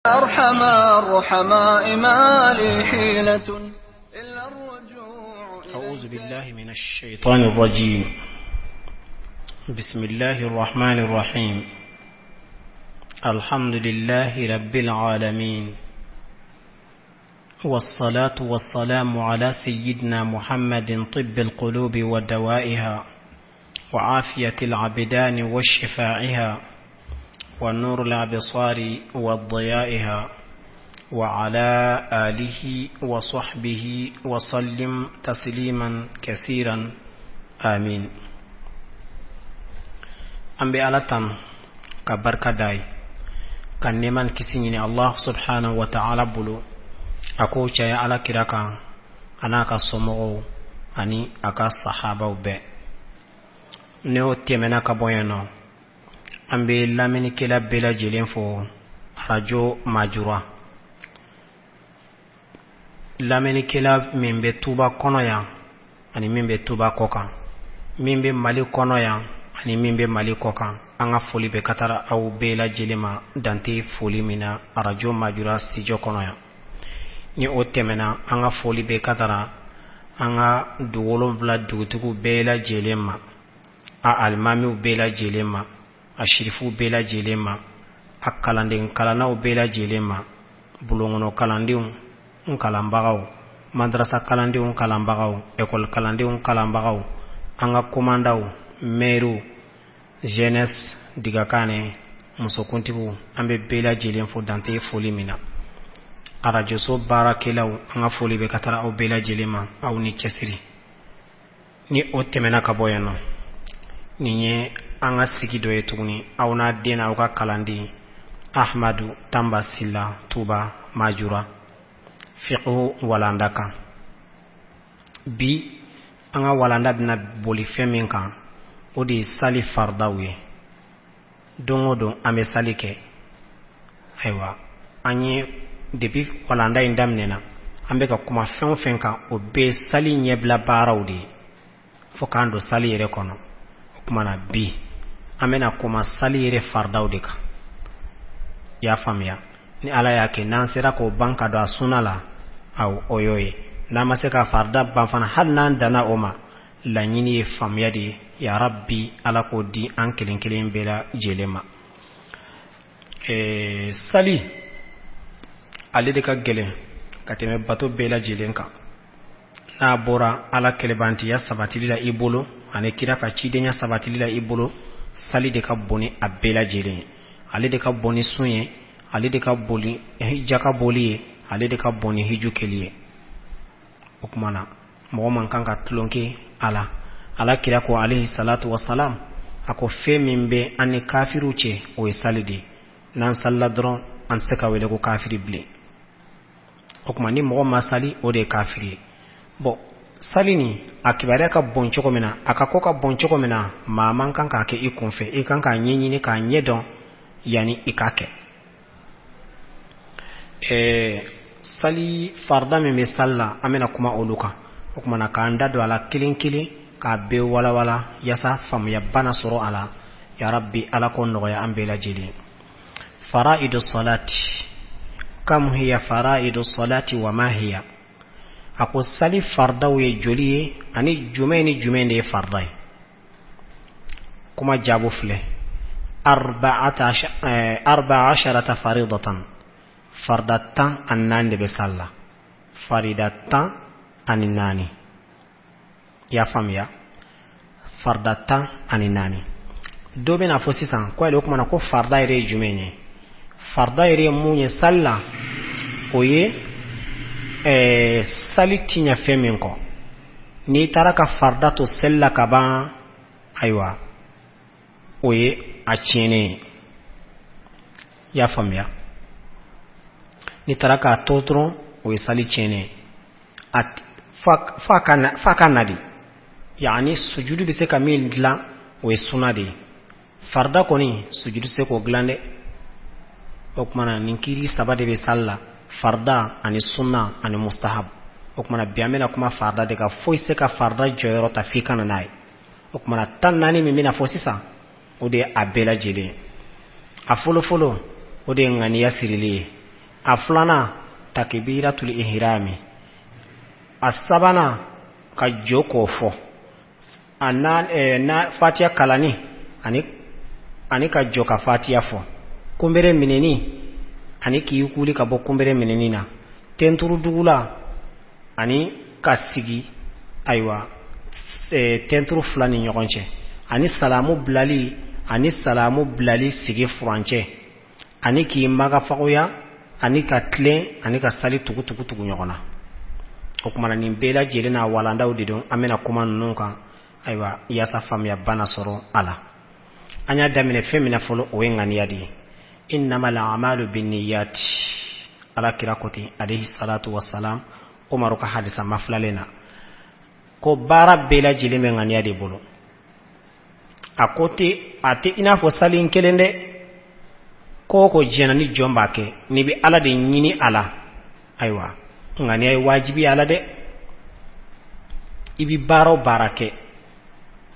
أرحم الرحماء ما لي حيلة إلا الرجوع. أعوذ بالله من الشيطان الرجيم. بسم الله الرحمن الرحيم. الحمد لله رب العالمين، والصلاة والسلام على سيدنا محمد طب القلوب ودوائها وعافية العبدان وشفائها ونور الأبصار وضيائها وعلى آله وصحبه وسلم تسليما كثيرا آمين. أمبي ألتان كبركة داي كان نمان كسيني الله سبحانه وتعالى بلو أكو شيء على كراكا أنا كسمو أني أكا صحابة وبي نيو تيمنا كبوينو ambe lamini kila bela jelen fo radio majura lamini kila mimbe tuba kono ya ani mimbe tuba koka mimbe mali kono ya ani mimbe mali koka anga foli be katara au bela jelema dante foli mina radio majura studio kono ya ni otemena anga foli be katara anga duwolon vla dugutugu bela jelema a almami bela jelema ashirifu bela jelema akalande kalanaw bela jelema bulongono kalandiw nkalambagaw madrasa kalandiw nkalambagaw ekol kalandiw nkalambagaw anga komandaw meru jeunesse digakane musokuntibu ambe bela jelen fo dante foli mina arajo so barakelaw anga foli be katara o bela jelema aw ni cesiri ni otemena kaboyano ninye anga sigi doye tuguni awna dena uka kalandi Ahmadu Tamba Silla Tuba Majura fiqhu walandaka bi anga walanda bina boli feminka odi sali fardawe dongodo ame salike aywa anye depuis walanda indamnena ambe ka kuma fenka o be sali nyebla barawdi fokando sali yere kono kumana bi amena kuma sali yere fardaw de ka ya famia ni ala yake nan sera ko banka do sunala au oyoye na maseka farda banfana hal nan dana oma la nyini famia de ya rabbi ala ko di an kelen bela jelema sali ale de ka gele kateme bato bela jelenka na bora ala kelebanti ya sabatili la ibolo ane kira ka cidenya sabatili la ibolo sali de ka boni abela jelen ale de ka boni sunye ale de ka boli hijaka boli ale de ka boni hiju keliye okumana mo man kanka tlonke ala kira ko alayhi salatu wassalam ako fe mimbe ani kafiru che o salidi nan salladron an seka wele ko kafiri ble okumani mo ma sali o de kafiri bo salini akibare ka bonchoko mena akakoka bonchoko mena maman kanka ke ikonfe ikanka nyenyi ni ka nyedon yani ikake sali farda me salla amena kuma oluka okuma na kanda do ala kilinkili ka be wala yasa fam ya bana soro ala ya rabbi ala ko no ya ambela jeli faraidu salati kam hiya faraidu salati wa ma hiya ako sali fardaw ye joliye ani jumene fardai kuma jabu fle 14 faridatan fardatan annande be salla faridatan aninani ya famia fardatan aninani dobe na fosisan ko ele kuma na ko farda ire jumene farda ire munye salla oye salitinya feminko ni taraka farda to sella kaba aywa oye achene ya famia ni taraka totro oye sali chene at faka nadi yani sujudu bise kamil gla oye sunadi farda koni sujudu se ko glande okmana ninkiri sabade be salla farda ani sunna ani mustahab okmana biamena kuma farda de ka foise ka farda joyro ta fikana nai okmana tan nani mimina fosisa ode abela jele a folo ode ngani yasirili aflana takbiratul ihrami asabana ka joko fo na fatiha kalani ani ka joka fatiha fo kumbere mineni ani ki kuli ka bo kumbere mineni na tenturu dugula ani ka sigi aywa tenturu fulani nyogonche ani salamu blali sigi furanche ani ki maga fagoya ani ka tlen ani ka sali tugu nyogona o kuma ni bela jelena walanda udidon amena kuma nunka aywa yasa famya bana soro ala anya damine femina folo wengani yadi innamal a'malu binniyat ala kirakoti alayhi salatu wassalam umaru ka hadisa maflalena ko bara bela jeleme ngani yadi bolo akote ate ina fo salin kelende ko jena ni jomba ke ni bi ala de nyini ala aywa ngani ay wajibi ala de ibi baro barake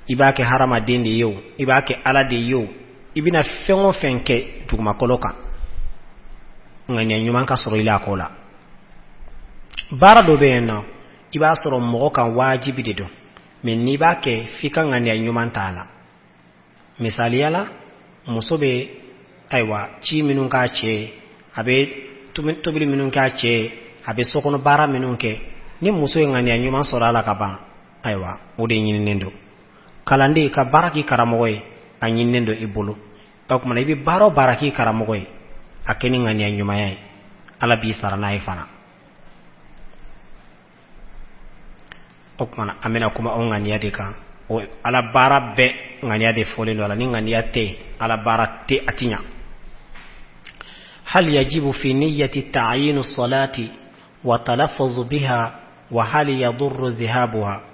ibake harama dende yo ibake ala de yo ibina fengo fenke duguma koloka ngani nyuma ka soro ila kola bara do be no iba soro mo kan wajibi de do men ni bake fika ngani nyuma ntala misali yala musobe aywa ci minun ka ce abe tobili minun ka ce abe sokono bara minun ke ni muso ngani nyuma soro ala ka ban aywa o de nyini nendo kalande ka baraki karamoy anyin nendo ibulu akuma ibi baro baraki karamoy akeni ngani nyuma yai ala bi sarana ifana okuma amena kuma on ngani yadika o ala bara be ngani yade folelo ala ni ngani yate ala bara te atinya hal yajibu fi niyyati ta'yin as-salati wa talaffuz biha wa hal yadurru dhahabuha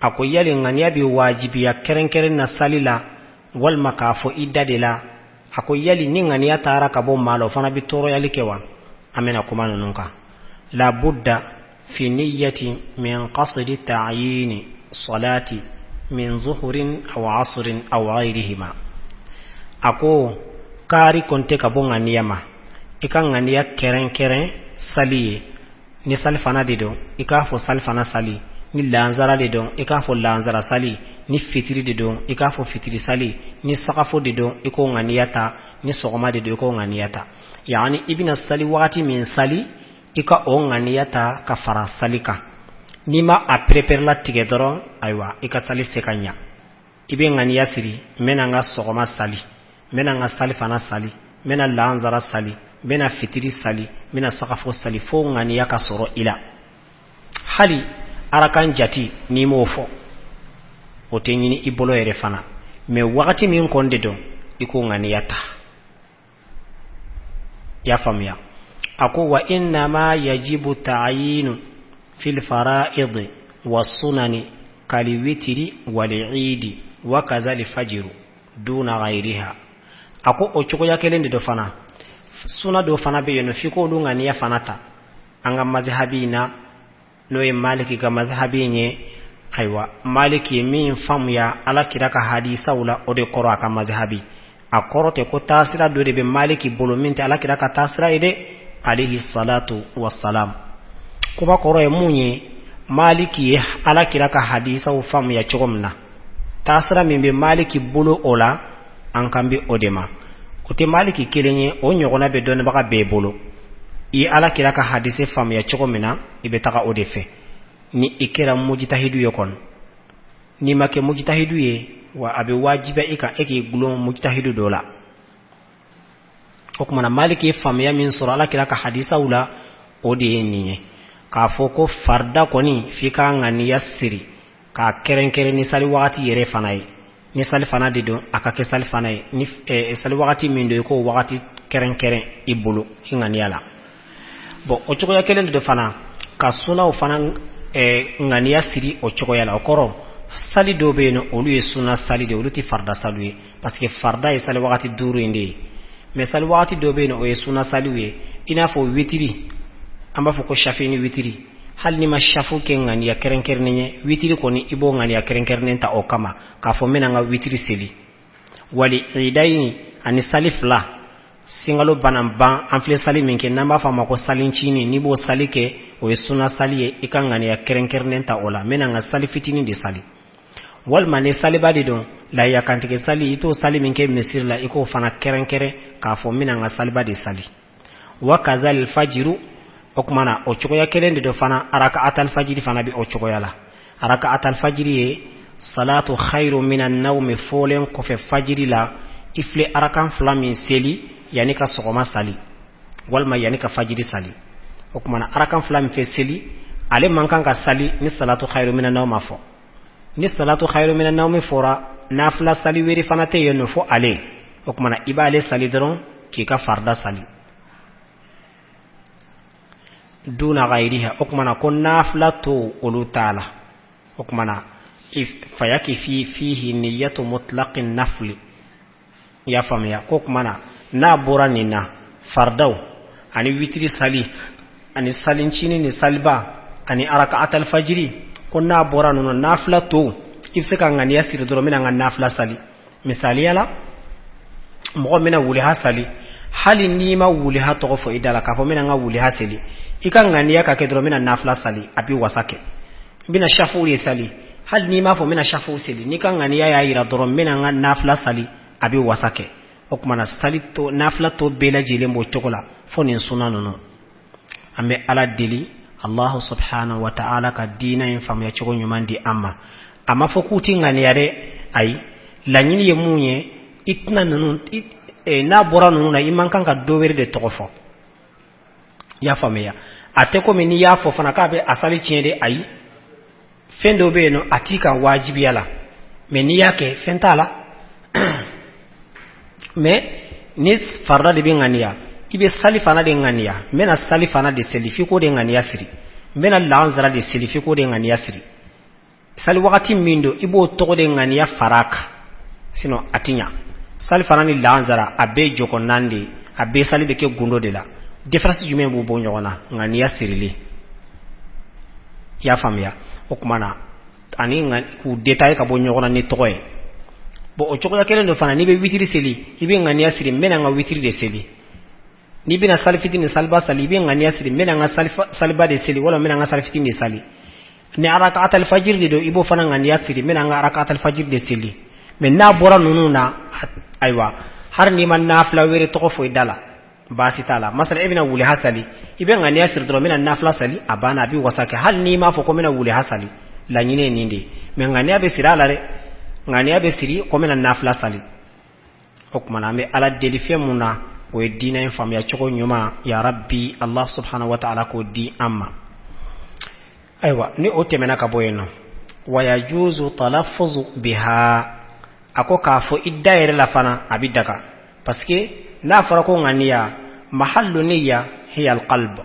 ako yali ngani yabi wajibi ya keren na salila wal makafo idadela ako yali ni ngani ya tara kabo malo fana bitoro yali kewa amena kuma nunka la budda fi niyyati min qasdi ta'yin salati min zuhurin aw asrin aw ghayrihima ako kari konte kabo ngani yama ikan ngani ya keren saliye ni salfana dido ikafo salfana sali ni lanzara de don ikafo lanzara sali ni fitiri de don ikafo fitiri sali ni sakafo de don iko nganiyata ni sogoma de don iko nganiyata yani ibina sali wakati min sali ika o nganiyata ka fara salika ni ma a prepare la tigedoro aywa ika sali sekanya ibe nganiya siri mena nga sogoma sali mena nga sali fana sali mena lanzara sali mena fitiri sali mena sakafo sali fo nganiya ka soro ila hali arakan jati ni mofo o tenyini ibolo ere fana me wakati min konde do iko ngani yata ya famya ako wa inna ma yajibu ta'yin fil fara'id was sunani kali witri wal eid wa kadhal fajr duna ghayriha ako o choko yakelende do fana suna do fana be yono fiko do ngani ya fanata anga mazhabina no maliki ga mazhabi nye aywa maliki min famu ya ala kiraka hadisa wala ode koro aka mazhabi akorote ko tasira do de be maliki bolo minti ala kiraka tasira ide alayhi salatu wassalam kuba koro e munye maliki ala kiraka hadisa u famu ya chogomna tasira mimbe maliki bolo ola ankambi odema kote maliki kelenye o nyogona be don baka be bolo i ala kiraka hadise fam ya chogomina ibetaka odefe ni ikira mujtahidu yokon ni make mujtahidu ye wa abe wajiba eke gulo mujtahidu dola okuma maliki fam ya min sura ala kiraka hadisa ula ode niye ka foko farda koni fika ngani yasiri ka keren ni sali wakati yere fanai ni sali fana dido akake sali fanai ni sali wakati mindo ko wakati keren ibulu ngani yala bo o choko ya kelende do fana ka suna o fana ngani ya siri o choko ya la okoro sali do be no olu ye suna sali de olu ti farda saluye parce que farda e sali wakati duru inde mais sali wakati do be no o ye suna saluye ina fo witiri amba fo ko shafini witiri hal ni ma shafu ke ngani ya keren nye witiri ko ni ibo ngani ya keren ta o kama ka fo mena nga witiri seli wali idaini ani salif la singalo banan ban an filɛ sali min kɛ n'an b'a fɔ a ma ko salincini n'i b'o sali kɛ o ye sunna sali ye i ka ŋaniya kɛrɛnkɛrɛnnen ta o la n bɛna n ka sali fitinin de sali walima ni saliba de don lahiya kantigɛ sali i t'o sali min kɛ misiri la i k'o fana kɛrɛnkɛrɛn k'a fɔ n bɛna n ka saliba de sali wa kazal fajiru o kumana o cogoya kelen de do fana raka'at al-fajiri fana bi o cogoya la raka'at al-fajiri ye salatu khairu minan nawmi folen kɔfɛ fajiri la i filɛ arakan fila min seli yani ka sɔgɔma sali walima yani ka fajiri sali o kumana arakan fila min fɛ seli ale man kan ka sali ni salatu khairu minan nawm ma fɔ ni salatu khairu minan nawm fɔra nafila sali wɛrɛ fana tɛ yen nɔ fɔ ale o kumana i b'ale sali dɔrɔn k'i ka farda sali duna ghayriha o kumana ko nafila to olu taala o kumana fayaki fihi niyyatu mutlaqin nafli ya famiya ko kumana na bora ni na fardaw ani witri sali ani salincini ni salba ani raka'at al-fajri ko na bora no nafila to ifse kan ngani yasir doro mina ngan nafila sali misali yala mo mina wuli ha sali hali ni ma wuli ha to fo idala ka fo mina nga wuli ha sali ikan ngani ya ka ke doro mina nafila sali abi wasake bina shafu ye sali hal ni ma fo mina shafu sali ni kan ngani ya ira doro mina nga nafila sali abi wasake o kuma na sali to nafila to bela jele mo tokola fo nin sunanu ambe ala deli Allah subhanahu wa ta'ala ka dina in famu ya chogo nyumandi amma fo kuti ngani yare ai lanyini ye munye itna nunu na bora nunu na iman kan ka dowere de tokofo ya famu ya ate ko mini ya fo fana ka be asali tiende ai fendo be no atika wajibi yala meni yake fentala me nis farda de ngania ibe sali fana de ngania mena sali fana de selifiko de ngania siri mena lanzara de selifiko de ngania siri sali wakati mindo ibo togo de ngania faraka sino atinya sali fana ni lanzara abe joko nandi abe sali de ke gundo de la difference jume bu bo nyona ngania sirili ya famia okumana ani ku detail ka bo nyona ni togoe bo o chokoya kelen do fana ni be witiri seli ibe ngania siri mena nga witiri de seli ni bina salifiti ni salba sali ibe ngania siri mena nga salba de seli wala mena nga salifiti ni sali ni raka'at al-fajr de do ibo fana ngania siri mena nga raka'at al-fajr de seli men na bora nunu na aywa har ni man nafla were to fo idala basi tala masala ibna wuli hasali ibe ngania siri do mena nafla sali abana bi wasake hal ni ma fo ko mena wuli hasali la nyine nindi men ngania be sirala re ngania be siri ko mena nafla sali hukmana me ala delifia muna o dina en fam ya choko nyuma ya rabbi Allah subhanahu wa ta'ala ko di amma aywa ni o temena ka boyeno wa yajuzu talaffuzu biha ako ka fo iddaire la fana abidaka parce que la fara ko ngania mahallu niyya hiya alqalb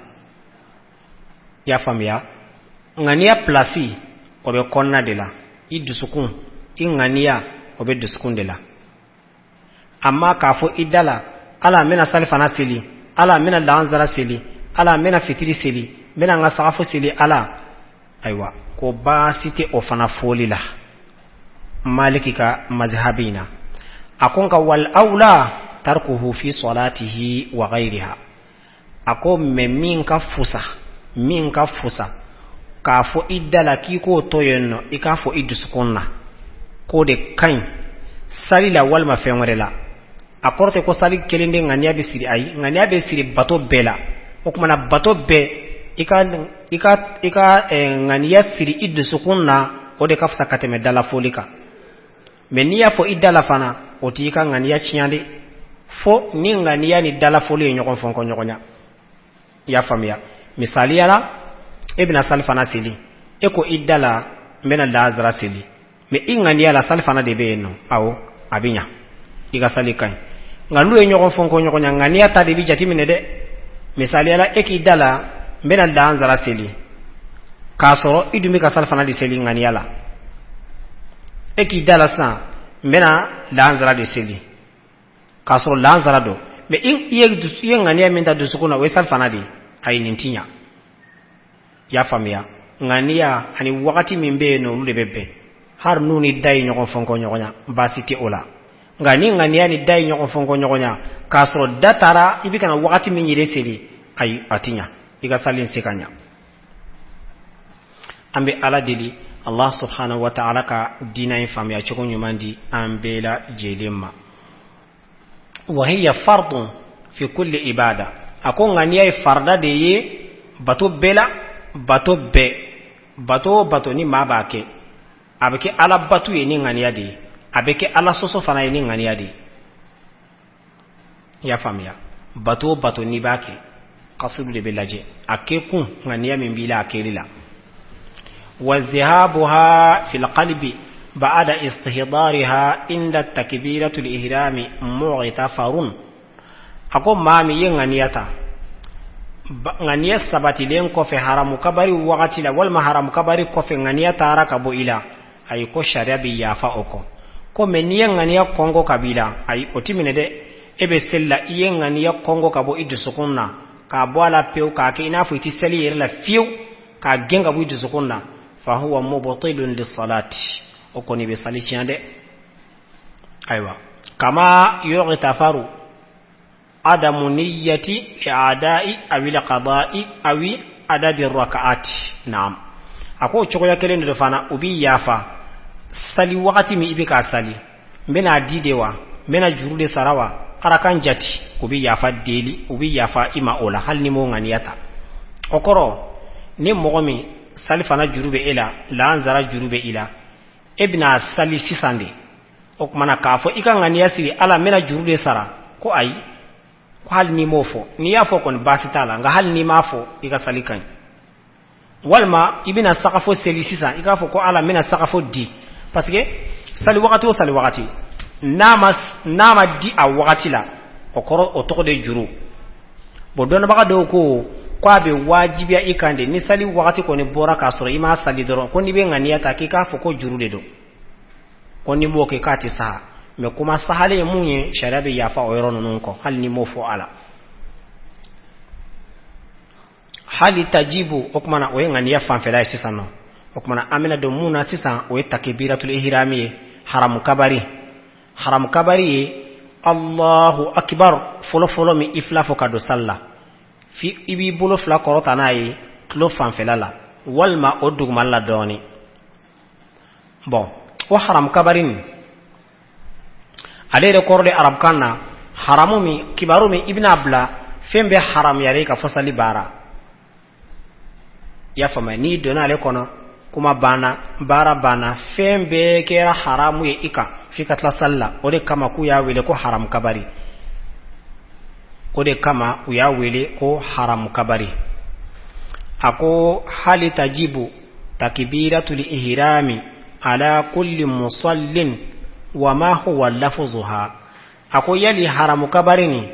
ya famia ngania plasi ko be konna de la idusukun ingania ko be dusukun de la amma ka fo idala ala mena salifana seli ala mena lanzara seli ala mena fitiri seli mena nga safu seli ala aywa ko basite o fana foli la maliki ka mazhabina akonka wal aula tarkuhu fi salatihi wa ghayriha ako min ka fusa ka fo idala ki ko toyenno ika fo iduskunna ko de kan salila wal ma fenwrela akorte ko sali kelinde ngania be siri ay ngania be siri bato bela o kuma na bato be ika ngania siri iddu sukunna o de kafsa kateme dala folika menia fo idala fana o tika ngania chiande fo ni ngania ni dala foli nyokon fonko nyokonya ya famia misali yala ibn salfana sili eko idala mena lazara sili me ingania la salfana de be no aw abinya iga salikai ngalu e nyoko fonko nyoko nyangania ta de bijati minede misali ala eki dala mena lanzara seli kasoro idumi ka salfana di seli ngania la eki dala sa mena lanzara de seli kasoro lanzara do me in iye ngania minta dusukuna we salfana di ay nintinya ya famia ngania ani wakati mimbe no lu de bebe har nuni dai nyoko fonko nyoko nya basiti ola ngani ngani ani dai nyoko fongo nyogonya kasro datara ibikana wakati min yire seli ay atinya iga salin sikanya ambe ala dili Allah subhanahu wa ta'ala ka dina infam ya choko nyumandi ambela jelemma wa hiya fardun fi kulli ibada ako ngani ay farda de ye bato bela bato ni mabake abeke ala batu ye ni ngani yadi abeke ala soso fana ye ni ngani yadi ya famia bato ni bake qasidu de belaje akekun ngani ya mimbila akelila wa dhahabuha fil qalbi ba'da istihdariha inda takbiratul ihrami mu'tafarun ako mami ye ngani yata ngania sabati len ko fe haramu kabari wakati la wal haramu kabari ko fe ngania tara kabo ila ay ko sharia bi yafa oko ko meniya ngania kongo kabila ay otimine de ebe sella iye ngania kongo kabo idu sukunna ka bwala peu ka ke inafu itisali yela fiu ka genga bu idu sukunna fa huwa mubtilun lis-salati oko ni be sali chiande aywa kama yughtafaru adamu niyyati i'ada'i awi qada'i awi adabi rak'ati naam ako choko ya kelen do fana ubi yafa sali wakati mi ibika sali mena didewa mena jurude sarawa arakan jati ubi yafa deli ubi yafa ima ola hal ni mo nganiyata okoro ni mogomi sali fana jurube ila la anzara jurube ila ibna sali sisande okmana kafo ikangania siri ala mena jurude sara ko ai hal ni mofo ni yafo kon basitala nga hal ni mafo iga salikan walma ibina saqafo selisisa iga fo ko ala mina saqafo di parce que sali wakati nama di a wakati la okoro otoko de juru bodona baka do ko kwabe wajibiya ikande ni sali wakati ko ni bora kasoro ima sali doro ko ni be nganiyata kika fo ko juru de do ko ni mo ke kati saha me kuma sahale munye sharabi yafa oyrono nunko hal ni mofo ala hali tajibu okmana oyengani yafa fela sisano okmana amina do muna sisa o takbiratul ihrami haram kabari Allahu akbar folo mi iflafo kado salla fi ibi bolo fla korota nayi klo fan fela la walma odugmal la doni bon o haram kabarin ale rekorde arab kanna haramumi kibarumi ibn abla fembe haram yare ka fasali bara ya fama ni dona ale kono kuma bara fembe kera haramu ye ika fikatla salla ode kama ku ya wele ko haram kabari ode kama u ya wele ko haram kabari ako hali tajibu takbiratul ihrami ala kulli musallin wama huwa lafzuha ako yali haramu kabarini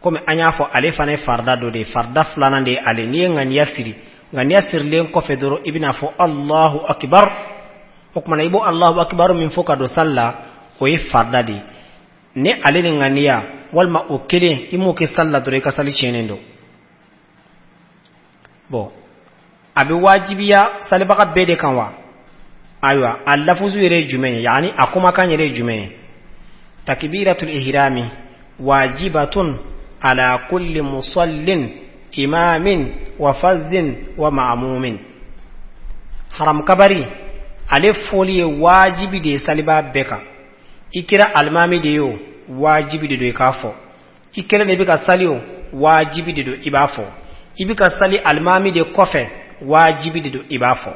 kome anyafo alefane farda do de farda flana de ale ni ngani yasir len ko fedoro ibina fo Allahu akbar hukmana ibo Allahu akbar min foka do salla o e farda di ne ale ni nganiya walma o kele imo ke salla do ka sali chenendo bo abi wajibiya sali baka bede kanwa aywa allafuzu yere jumenye yani akuma kan yere jumenye takbiratul ihrami wajibatun ala kulli musallin imamin wa fazzin wa ma'mumin haram kabari ale foliye wajibi de saliba beka ikira almami de yo wajibi de do kafo ikira ne bika saliyo wajibi de do ibafo ibika sali almami de kofe wajibi de do ibafo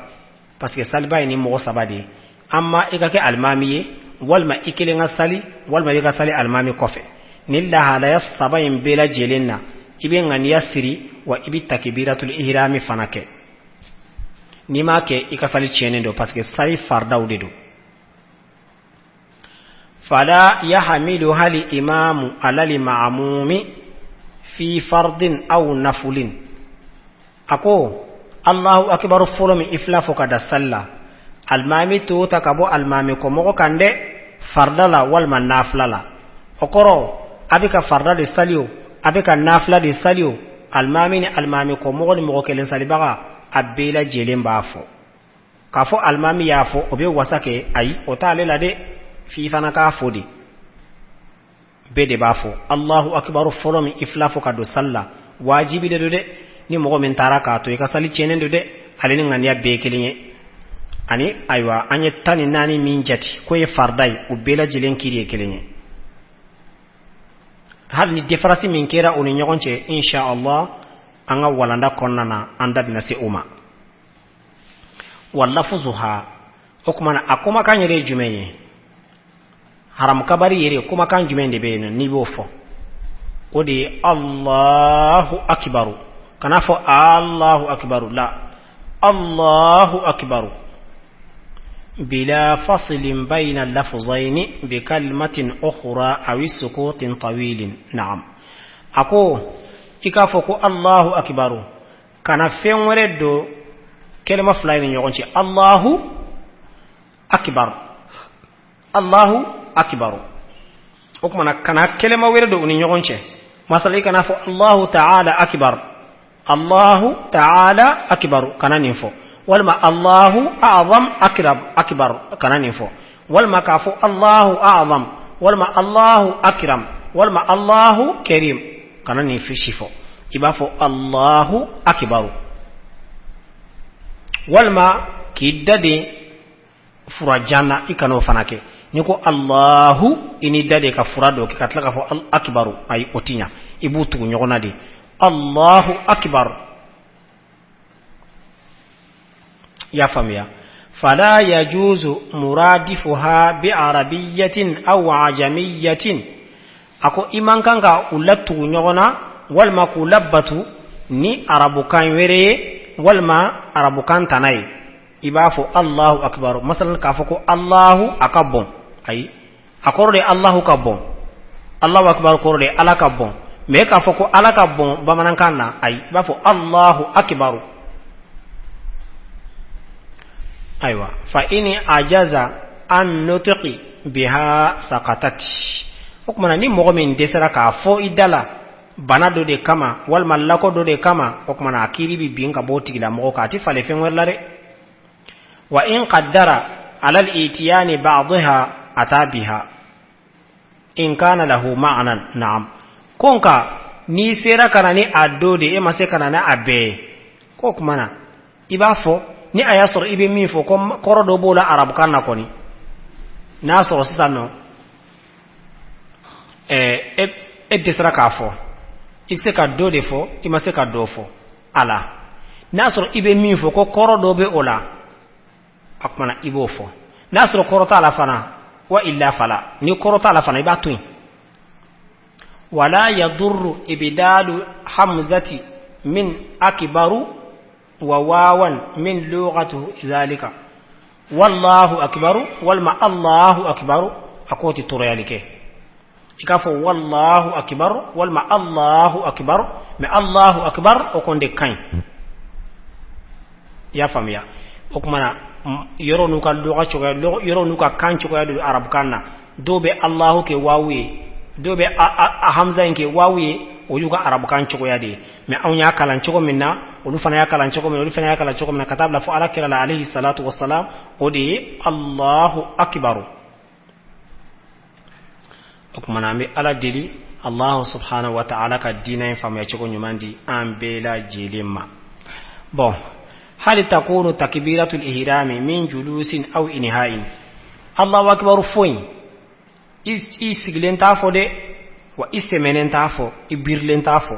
parce que saliba ni mo sabade amma ikake almamiye walma ikile nga sali walma yika sali almami kofe nilla hala yasabayin bela jelenna ibe ngani yasiri wa ibi takbiratul ihrami fanake nima ke ikasali chenendo parce que sali farda udedo fala yahmilu hali imamu alali ma'mumi fi fardin aw nafulin ako Allahu akbar folomi iflafo kada salla almami to takabo almami ko moko kande fardala walma naflala okoro abika farda de salio abika nafla de salio almami ni almami ko moko kelen salibaga abela jelen bafo kafo almami yafo obe wasake ay otale la de fi fana ka fodi bede bafo Allahu akbar folo mi iflafo ka do salla wajibi de de ni mo min taraka to e ka sali chenen de alini ngania be kelinye ani aywa anye tani nani min jati ko e fardai o bela jilen kiri kelinye hal ni defarasi min kera oni nyogonche insha Allah anga walanda konnana anda binasi uma wallafuzuha okumana akuma kanyere jumenye haram kabari yere kuma kan jumende be ni bofo odi Allahu akbar kana fo Allahu akbar la Allahu akbar bila faslin bayna al-lafzayn bi kalimatin ukhra aw sukutin tawilin na'am ako ikafo ko Allahu akbar kana fenwere do kelma flying nyogonci Allahu akbar Allahu akbar okmana kana kelma were do uni nyogonce masala kana fo Allahu ta'ala akbar Allahu ta'ala akbar kana ninfo walma Allahu a'zam akbar kana ninfo walma kafu Allahu a'zam walma Allahu akram walma Allahu karim kana ninfi shifo ibafo Allahu akbar walma kiddade furajana ikano fanake niko Allahu ini dade ka furado ki katlaka fo al akbaru ay otinya ibutu nyogona di Allahu akbar ya famia fala yajuzu muradifuha bi arabiyyatin aw ajamiyyatin ako imankanga ulatu nyogona walma kulabbatu ni arabukan were walma arabukan tanai ibafo Allahu akbar masalan kafoko Allahu akabon ay akorde Allahu kabon Allahu akbar korde ala kabon me kafoko ala kabon bamanan kana ay ibafo Allahu akbar aywa fa ini ajaza an nutqi biha saqatat hukmana ni mo min desara ka fo idala banado de kama wal mallako do de kama hukmana akiri bi binga botigila mo ka ti fale fen werlare wa in qaddara ala al-itiyani ba'daha atabiha in kana lahu ma'nan na'am konka ni sera kana ni adode e mase kana na abe ko kumana ibafo ni ayasor ibe mi fo ko korodo bola arab kana koni nasoro sisano desra ka fo ibse ka dode fo imase ka do fo ala nasoro ibe mi fo ko korodo be ola akmana ibo fo nasro korota la fana wa illa fala ni korota la fana ibatu wala yadurru ibdadu hamzati min akbaru wa wawan min lughatu dhalika wallahu akbaru walma Allahu akbaru akoti turayalike ikafo wallahu akbar walma Allahu akbar ma Allahu akbar okonde kain ya famia okmana yoro nuka lugha choga yoro nuka kancho ko yadu arab kanna dobe Allahu ke wawi dobe hamza nke wawi o yuga arab kancho ko yadi me awnya kalan choko minna o fana ya kalan choko minna o fana ya kalan choko minna katabla fu ala kira alayhi salatu wassalam odi Allahu akbar okmana mi ala dili Allah subhanahu wa ta'ala ka dina fam ya choko nyumandi ambela jilimma bon هل تكون تكبيرة الإحرام من جلوس أو إنهاء الله أكبر فوين إسجلين تافو دي وإستمنين تافو إبيرلين تافو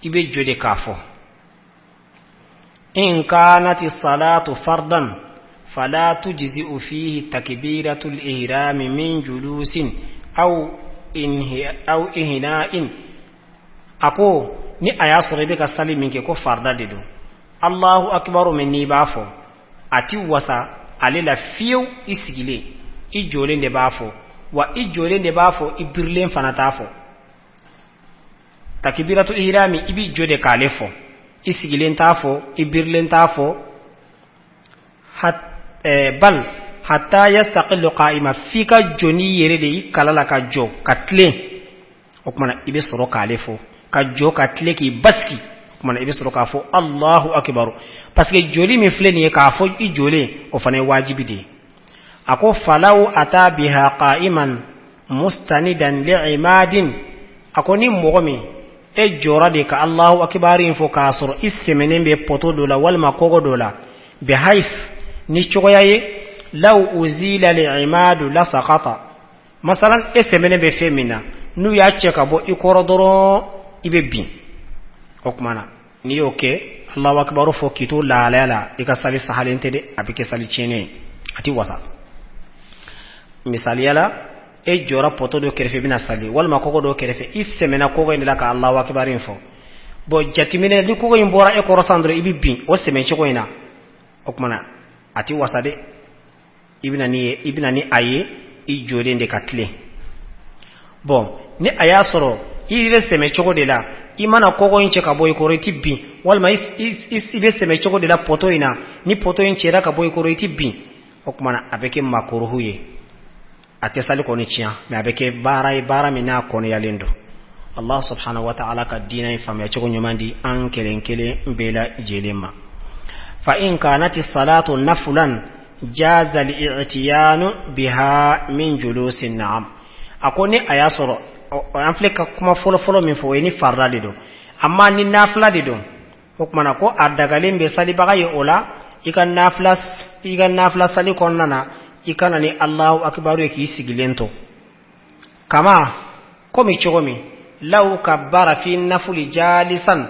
إبجود كافو إن كانت الصلاة فرضا فلا تجزئ فيه تكبيرة الإحرام من جلوس أو إنهاء أكو ni ayasore be ka sali minke ko farda dedo Allahu akbar min ni bafo ati wasa alela fiu isigile ijole nde bafo wa ijole nde bafo ibirlen fanatafo takbiratu ihrami ibi jode kalefo isigile ntafo ibirlen tafo bal hatta yastaqillu qa'ima fika joni yerede kalala ka jo katle okmana ibe soro kalefo ka jo katle ki baski mana ibe soro kafo Allahu akbar parce que joli mi fleni kafo ijole o fane wajibi de ako falau ata biha qa'iman mustanidan li'imadin akoni mogomi e jorade ka Allahu akbar info kasro issemenen be poto dola walma kogo dola be haif ni chogoyaye law uzila li'imadu la saqata masalan essemenen be femina nu ya cheka bo ikoro doro ibe bi okmana ni oke Allahu akbar fo kito la ikasali sahalente de abike sali chene ati wasa misali yala e jora poto do kerefe bina sali walma kogo do kerefe issemena kogo indila ka Allahu akbar info bo jatimine li kogo imbora e koro sandro ibibbi o semen chiko ina okmana ati wasa de ibina ni aye i jode nde kakle bon ni aya soro ibe semen chiko de la imana kogo inche ka boy koro tibbi walma ibe semen chiko de la poto ina ni poto inche ra ka boy koro tibbi okmana abeke makuruhuye atesali koni chia me abeke bara mina koni yalendo Allah subhanahu wa ta'ala ka dina ifam ya chiko nyomandi an kelenkele mbela jelema fa in kanati salatu naflan jaza li'tiyanu biha min julusin na'am akoni ayasoro amfleka kuma folo min fo ni farra dido amma ni nafla dido hukmana ko adagalimbe sali bagaye ola ikan nafla sali konnana ikana ni Allahu akbar yake sigilento kama komi chogomi law kabbara fi nafli jalisan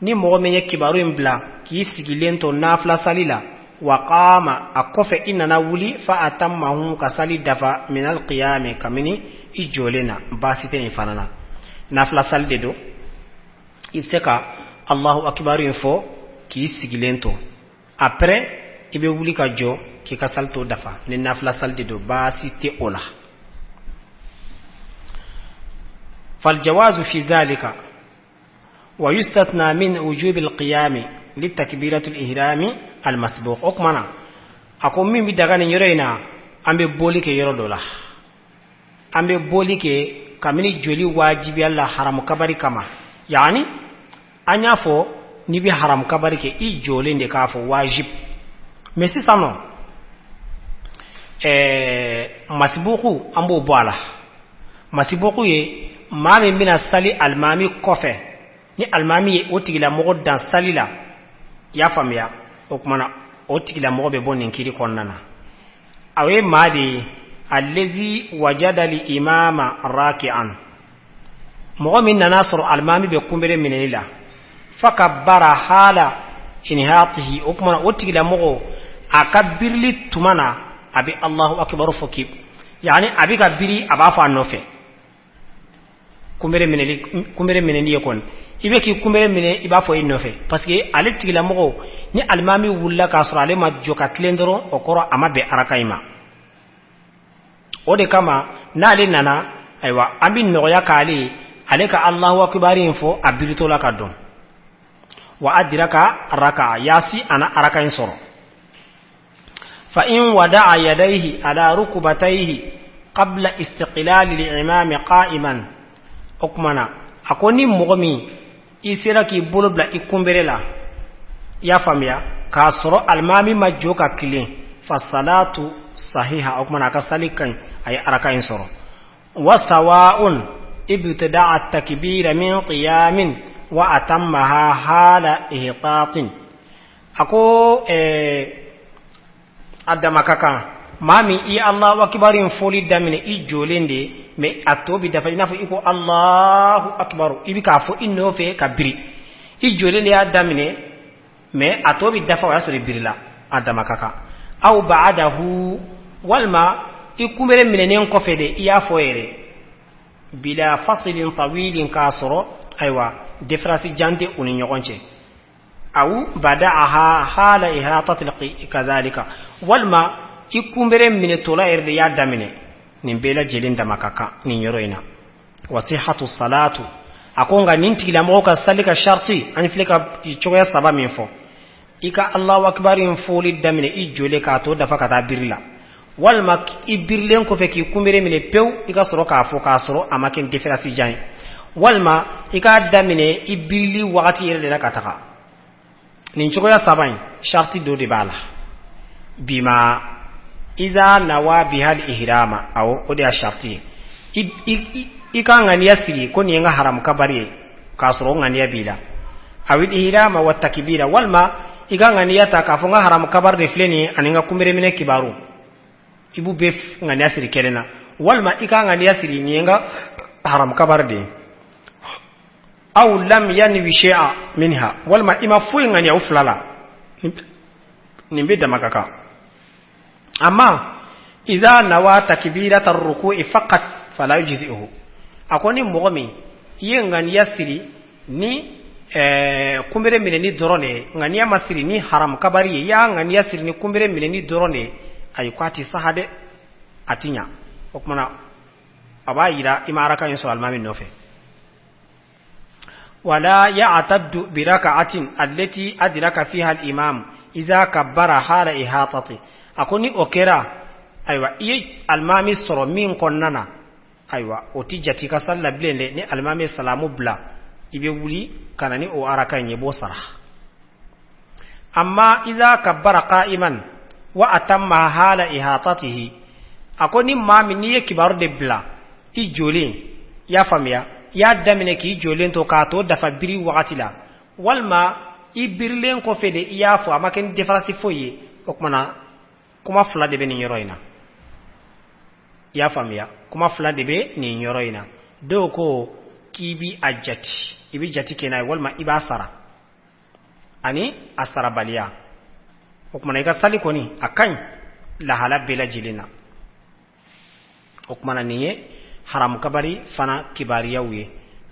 ni mogomenye kibaru imbla ki sigilento nafla salila wa qama akofe inna wuli fa atammahu kasali dafa min alqiyam kamini ijolena basite ni fanana nafla salde do ifseka Allahu akbar info ki sigilento après ibe wuli ka jo ki kasalto dafa ni nafla salde do basite ola فالجواز في ذلك ويستثنى من وجوب القيام للتكبيرة الإهرام المسبوق أكمنا أكون من بدغان يرينا أمي بوليك يردولا أمي بوليك كمني جولي واجب الله حرام كباري كما يعني أنيا فو نبي حرام كباري كي إي جولي نكافو واجب مسي سانو مسبوقو أمبو بوالا مسبوقو يه mami mina sali almami kofe ni almami otigila mogo dan salila ya famia okumana otigila mogo be bonin kiri konnana awe madi allazi wajada li imama raki'an mogo min nasr almami be kumbere minila fakabbara hala inhatihi okumana otigila mogo akabirli tumana abi Allahu akbar fokib yani abi kabiri abafa nofe kumbere mene ni kon ibe ki kumbere mene iba fo inofe parce que ale tigila mogo ni almami wulla ka sura ale ma joka tlendoro okoro amabe arakaima ode kama nale nana aywa ambin no ya kali ale ka Allahu akbar info abilito la kadon wa adraka raka yasi ana arakain soro fa in wada'a yadayhi ala rukbatayhi qabla istiqlal al-imam qa'iman okmana akoni mogomi isira ki bolobla ikumberela ya famia ka soro almami majoka kile fa salatu sahiha okmana ka salikan ay arakain soro wa sawa'un ibtida'a at-takbira min qiyamin wa atammaha hala ihtatin ako adama kaka mami i Allahu akbarin foli damine i jolende me atobi dafa inafu iko Allahu akbar ibi ka fo inno fe kabiri i jolende ya damine me atobi dafa wa sori birila adama kaka au ba'dahu walma ikumere minenen ko fede iya foyere bila fasilin tawilin kasoro aywa defrasi jande uni nyogonche au bada'aha hala ihatatil kadhalika walma ikumbere mine tola erde ya damine nimbela jelinda makaka ni yoroina wasihatu salatu akonga nintigila moka salika sharti anifleka choya saba minfo ika Allahu akbar infuli damine ijole ka to dafa kata birla walma ibirlen ko feki kumbere mine pew ika soro ka fo ka soro amaken diferasi jay walma ika damine ibirli wakati yerde la kataka nin choya saba sharti do de bala bima iza nawa bihal ihrama aw odi asharti ika ŋaniya siri ko ni nga haram kabari ka soro ŋaniya bila awid ihrama wa takbira walma ika ŋaniya ta ka fo nga haram kabar de fleni ani nga kumbere mine kibaru ibu be ŋaniya siri kelena walma ika ŋaniya siri ni nga haram kabar de aw lam yanwi shay'a minha walma ima fuy ŋaniya uflala nimbe damakaka amma idha nawa takbirata ar-ruku'i faqat fala yujzi'uhu akoni mogami yengan yasiri ni kumbere mine ni dorone ngania masiri ni haram kabari ya ngani yasiri ni kumbere mine ni dorone ay kwati sahade atinya okmana abayira imaraka inso almami nofe wala ya'taddu bi rak'atin allati adraka fiha al-imam idha kabbara hala ihatati akoni okera aywa iye almami soro min konnana aywa oti jati ka salla blende ni almami salamu bla ibe wuli kanani o araka nyebo sara amma idha kabbara qa'iman wa atamma hala ihatatihi akoni mami ni kibaru de bla i jole ya famia ya damine ki jole to ka to dafa biri wakati la walma i birlen ko fede ya fo amaken difference foye okmana kuma fula de be ni yoroina ya famia kuma fula de be ni yoroina do ko kibi ajati ibi jati kenai walma iba sara ani asara baliya okmana iga sali koni akan la hala bela jilina okmana niye haram kabari fana kibariya uye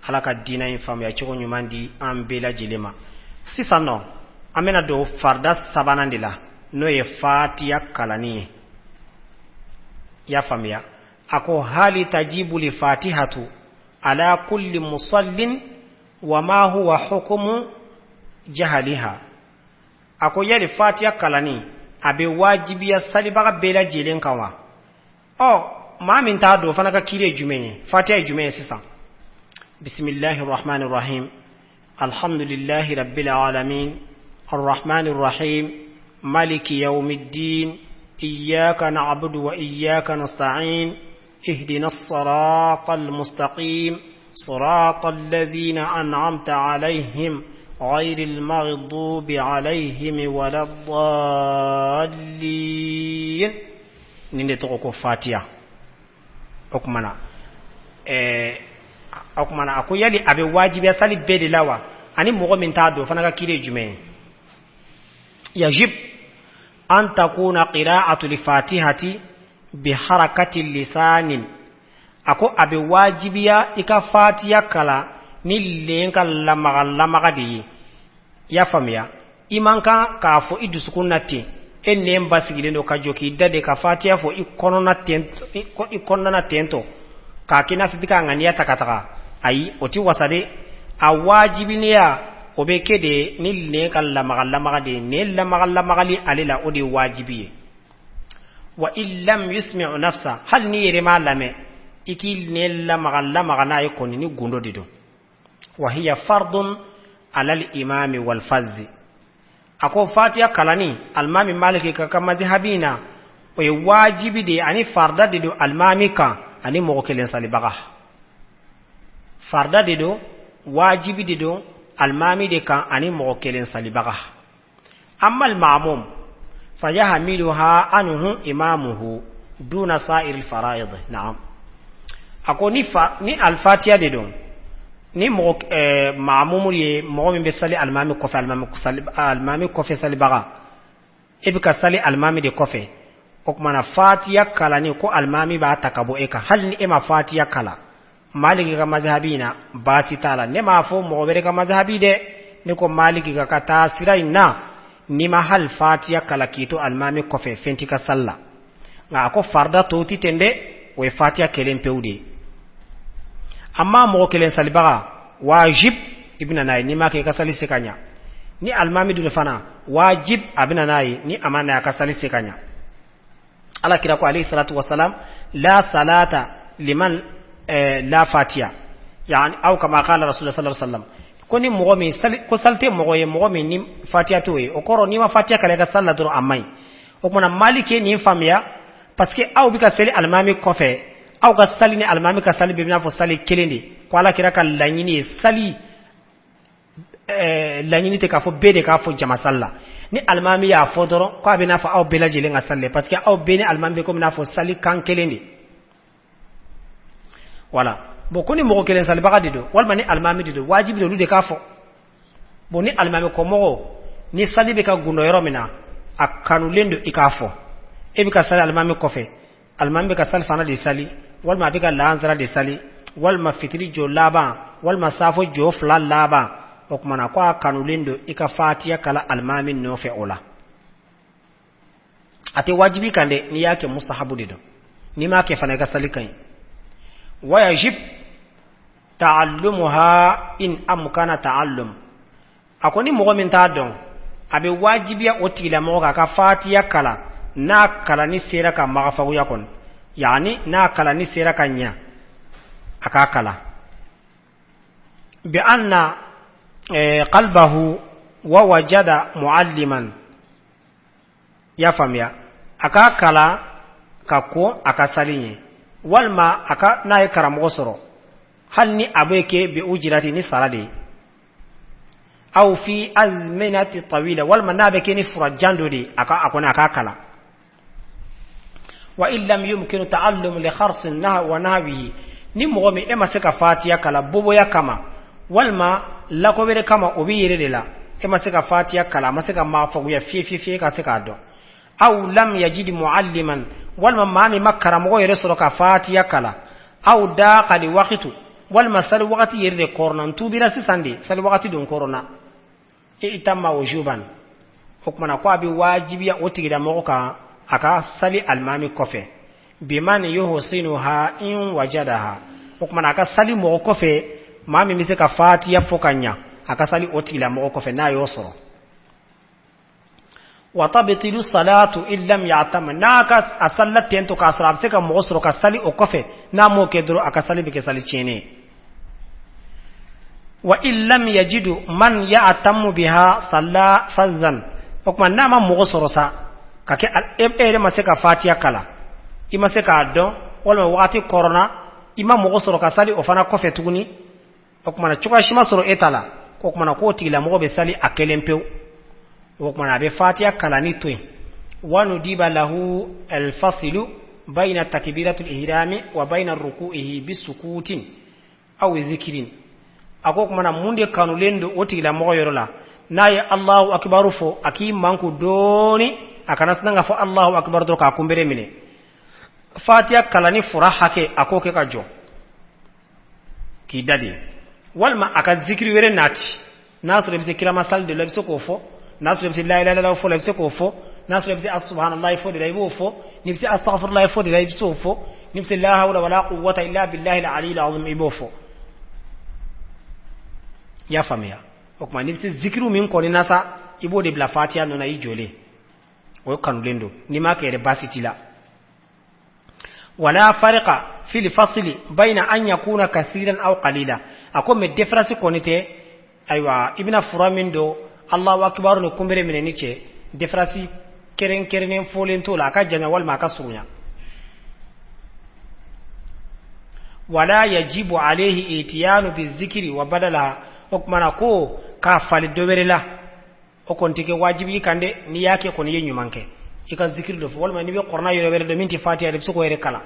alaka dina infam ya choko nyumandi ambela jilima sisano amena do farda sabanandila no ye fatiya kalani ya famia ako hali tajibu li fatihatu ala kulli musallin wa ma huwa hukumu jahaliha ako yali fatiya kalani abe wajibiya salibaga bela jilen kawa ma min ta do fana ka kire jumenye fatiha jumenye sisa bismillahir rahmanir rahim alhamdulillahi rabbil alamin arrahmanir rahim maliki yawmiddin iyyaka na'budu wa iyyaka nasta'in ihdinas siratal mustaqim siratal ladzina an'amta 'alaihim ghayril maghdubi 'alaihim waladdallin ninde to ko fatiha okmana ako yali abe wajibi asali bede lawa ani mogo min ta do fana ka kire jume yajib an takuna qira'atu li fatihati bi harakati lisanin ako abe wajibiya ika fatiha kala ni lenka lamaga di ya famia imanka ka fo idusukunati enne mbasigile ndo kajoki dade ka fatiha fo ikonna tento ka kina fibika ngania takataka ai oti wasade a wajibiniya obekede ni ne kala magalla de ne la magalla alila odi wajibiye wa illam yusmi'u nafsa hal ni yirma lame ikil ne la magalla yakoni ni gundo dido wa hiya fardun ala al-imami wal fazzi ako fatiha kalani almami maliki ka madhhabina o wajibi de ani farda de do almami ka ani mo kelen salibaga farda de do wajibi de do almami de ka ani mo kelen salibaga amma almamum fayahmiluha anhu imamuhu duna sa'ir alfara'id na'am ako ni alfatiha de do ni mo maamumul ye mo min be sali almami ko almami ko fe sali baga ibka sali almami de ko fe okmana fatiha kala ni ko almami ba takabo eka hal ni ema fatiha kala maliki ka mazhabina basi tala ne ma fo mo bere ka mazhabi de ni ko maliki ka kata siraina ni ma hal fatiha kala kito almami ko fe fenti ka salla nga ko farda to titende we fatiha kelen pewde amma mo kelen salibaga wajib ibna nay ni make ka sali sekanya ni almami du fana wajib abina nay ni amana ya ka sali sekanya ala kira ko alayhi salatu wassalam la salata liman la fatiha yani au kama qala rasulullah sallallahu alaihi wasallam koni mo mi sali ko salte mo mi ni fatiha to e okoro ni ma fatiha kala ka salla duro amai o mona malike ni famia parce que au bika sali almami ko fe aw ka sali ni almami ka sali be na fo sali kelende ko ala kira ka lanyini sali lanyini te ka fo bede ka fo jama salla ni almami ya fo doro ko abina fo aw bela jele nga salle parce que aw bene almami ko na fo sali kan kelende wala bo ko ni mo kelen sali baga dido walma ni almami dido wajibi do lude ka fo bo ni almami ko mo ni sali be ka gundo yoro mina akanu lendo ikafo e bi ka sali almami ko fe almami be ka sali fana de sali walma be ka lanzara de sali walma fitri jo laba walma safo jo fla laba o kuma na kwa kanu lendo ika fatiya kala almami no fe ola ate wajibi kande ni yake mustahabu dido ni ma ke fana ka sali kai wajib ta'allumuha in amkana ta'allum akoni mo min ta don abe wajibiya otila mo ka fatiya kala na kala ni sera ka magafagu yakon yani na kala ni sera kanya aka kala bi anna qalbahu wa wajada mualliman ya famya aka kala kako aka salinye walma aka na karamo soro halni abeke bi ujirati ni salade aw fi alminati tawila walma nabeke ni furajando di aka akona aka kala wa illam yumkinu ta'allum li khars wa nahwihi ni mogomi e maseka fatiya kala bobo ya kama walma lako bere kama obi yere de la e maseka fatiya kala maseka mafagu ya fi ka seka do aw lam yajid mualliman walma mami makara mogo yere soro ka fatiya kala aw daqa li waqtu walma sal waqti yere de korna tubira sisande sal waqti don korona e itamma wujuban hukmana kwa bi wajibiya otigida mogo ka aka sali almami kofe biman yuhsinuha in wajadaha hukman aka sali mo kofe mami mise ka fatiya fokanya aka sali otila mo kofe na yosoro wa tabtilu salatu illam ya'tam naka asallat tento ka asrab se ka mo soro ka sali o kofe na mo kedro aka sali be ke sali chene wa illam yajidu man ya'tamu biha salla fazan hukman na ma mo soro sa kake ere maseka fatiya kala ima seka don wala wakati corona ima mo soro ka sali o fana kofe tuguni o kuma na chuka shima soro etala ko kuma na ko tigila mo be sali akelempew o kuma na be fatiya kala ni toy wanu diba lahu alfasilu baina takbiratul ihrami wa baina ruku'ihi bisukutin aw zikrin ako kuma na munde kanu lendo o tigila mo yorola naye Allahu akbar fo aki manku doni akanas nanga fo Allahu akbar do ka kumbere mine fatiha kalani furahake akoke ka jo ki dadi walma aka zikri were nati nasu lebse kila masal de lebse ko fo nasu lebse la ilaha illallah fo lebse ko fo nasu lebse subhanallahi fo de laibo fo nibse astaghfirullah fo de laibo fo nibse la hawla wala quwwata illa billahi al-ali al-azim ibo fo ya famia okma nibse zikru min ko ni nasa ibo de bla fatiha no na yijole o kanulendo ni makere basitila wala farqa fil fasli bayna an yakuna kathiran aw qalila ako me difference konite aywa ibna furamindo Allahu akbar no kumbere mineni ce difference keren folento la ka janya wal maka surunya wala yajibu alayhi itiyanu bizikri wa badala okmana ko ka fali doberela o kontike wajibi kande ni yake ko ni yenyu manke cika zikir do wal ni be qorna yore bere do minti fatiha de suko yere kala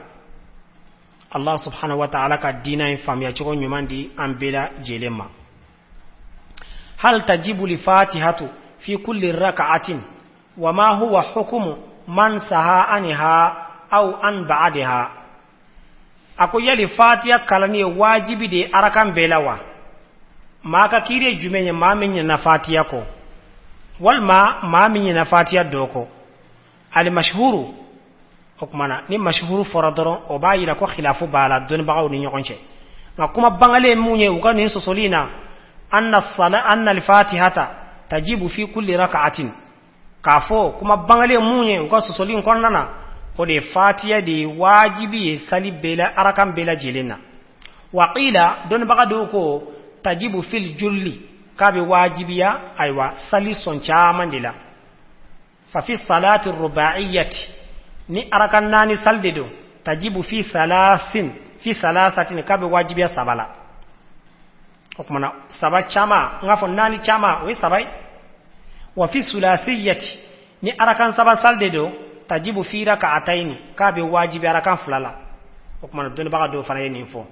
Allah subhanahu wa ta'ala ka dina in fam ya ciko nyumandi ambela jelema hal tajibu li fatihatu fi kulli rak'atin wa ma huwa hukmu man saha anha aw an ba'daha ako yali fatiha kala ni wajibi de arakan belawa maka kire jumenye mamenye na fatiha ko walma mamenye na fatiha doko al mashhuru hukmana ni mashhuru foradoro o bayira ko khilafu bala don baaw ni ñokonce ma kuma bangale munye uka ni sosolina anna al fatihata tajibu fi kulli rak'atin kafo kuma bangale munye uka sosolin konnana ko de fatiha de wajibi sali bela arakan bela jelena wa qila don bagado ko tajibu fil julli kabe wajibiya aywa sali son chamandila fa fi salati rubaiyati ni arakan nani salde do tajibu fi thalathatin kabe wajibiya sabala okumana saba chama ngafo nani chama we sabai wa fi sulasiyati ni arakan saba salde do tajibu fi rak'ataini kabe wajibi arakan fulala okumana don baga do fana yeni fo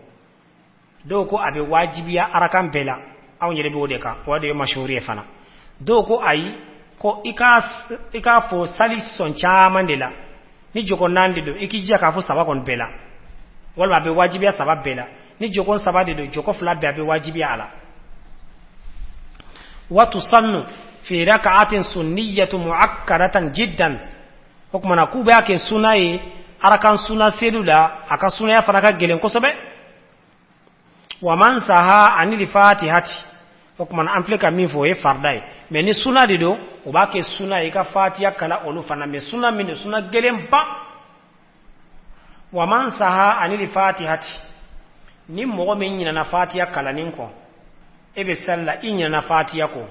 do ko abe wajibiya arakan bela aw nyere be wodeka wade mashhuri fana do ko ayi ko ika fo sali son chama ndela ni joko nande do ikija ka fo saba kon bela wala be wajibiya saba bela ni joko saba de do joko fula be wajibiya ala wa tusannu fi rak'atin sunniyatu mu'akkaratan jiddan hukmana ku ba ke sunaye arakan suna selula aka sunaya fana ka gelen ko sobe wa man saha anil fatihati hukmana amplika min fo e fardai mais ni suna de do o ba ke sunaye ka fatiha kala olu fana mais suna min suna gelen ba wa man saha anil fatihati ni mogo min nyina na fatiha kala nin ko ebe salla inya na fatiha ko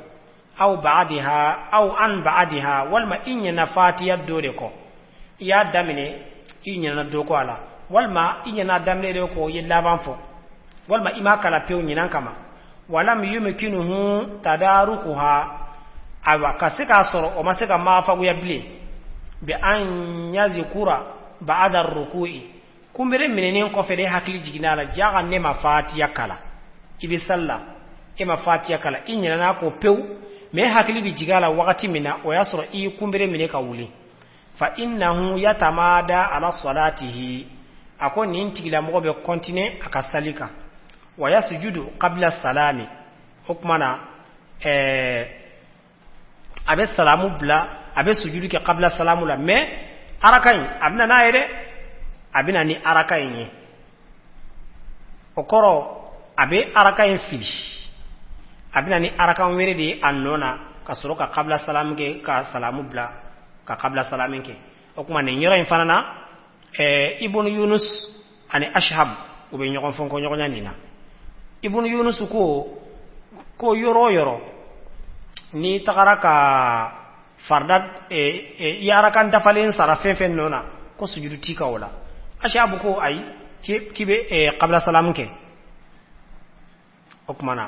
aw ba'daha aw an ba'daha wal ma inya na fatiha dole ko ya damine inya na do ko ala wal ma inya na damine do ko yilla ban fo wal ma ima kala pew nyinan kama walam yumkinuhu tadarukuha awa kasika soro o masika ma fa guya bile bi an yazikura ba'da ar-ruku'i kumbere menenen ko fede hakili jiginala jaga ne ma fatiha kala ibi salla e ma fatiha kala inya na ko pew me hakili bi jigala wakati mina o yasro i kumbere mine ka wuli fa innahu yatamada ala salatihi akon ni intigila mo be continue aka salika wa yasjudu qabla salami hukmana abe salamu bla abe sujudu ke qabla salamu la me arakain abna na yede abina ni arakain ye okoro abe arakain fili abina ni arakan were de annona ka soro ka qabla salam ke ka salamu bla ka qabla salamin ke o kuma ne nyira infana na ibnu yunus ani ashhab ube nyogon fonko nyogon nina ibnu yunus ko yoro ni tagaraka fardat yarakan dafalen sara fefen nona ko sujudu tika wala ashhab ko ay kibe qabla salam ke o kuma na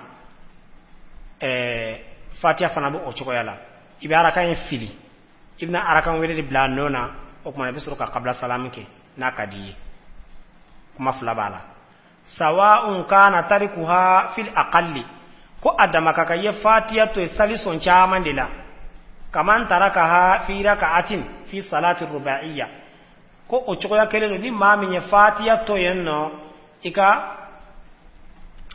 fatiha fana bo o chokoyala ibe arakan fili ibna arakan wele de bla nona o kuma be suru ka qabla salam ke na kadiye kuma fula bala sawa'un kana tarikuha fil aqalli ko adama kaka ye fatiha to sali son chama ndela kaman tarakaha fi rak'atin fi salati ruba'iyya ko o chokoya kelelo ni mami ye fatiha to yenno ika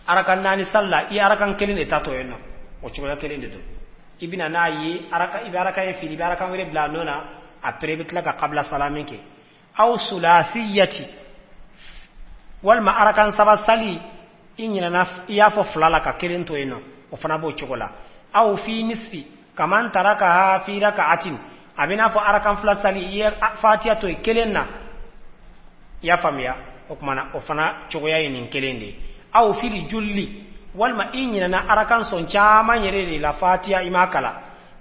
arakan nani salla i arakan kelene tato yenno o chokoya kelende do ibina nayi araka ibaraka e fili baraka were bla nona après bitla ka qabla salamin ke aw sulasiyati wal ma arakan saba sali inyina na ya fo flala ka kelento eno o fana bo chokola aw fi nisfi kaman taraka ha fi rak'atin abina fo arakan fla sali ya fatiha to kelenna ya famia o kuma o fana chokoya yin kelende aw fi julli walma inyina na arakan son chama nyere la fatiha imakala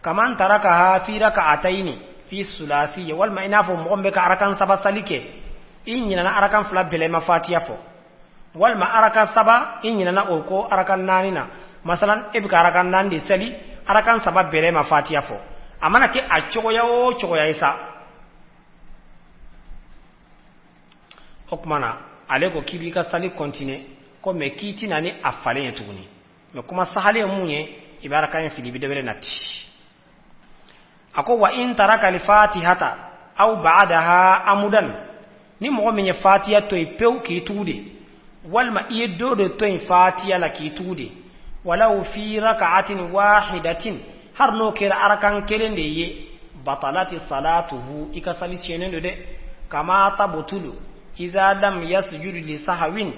kaman taraka ha fi rak'ataini fi sulasi walma inafo mogombe ka arakan saba salike inyina na arakan fula bele ma fatiha fo walma arakan saba inyina na oko arakan nanina masalan ebika arakan nandi sali arakan saba bele ma fatiha fo amana ke achogoya o chogoya isa hokmana aleko kibika sali continue ko me kiti nani afale yetuni me kuma sahale munye ibaraka yin fili bidebere nati ako wa in taraka al-fatihata aw ba'daha amudan ni mo menye fatiha to ipew ki tude wal ma yedodo to in fatiha la ki tude walau fi rak'atin wahidatin har no kira arakan kelende ye batalati salatuhu ikasali chenendo de kama tabutulu iza lam yasjudu li sahwin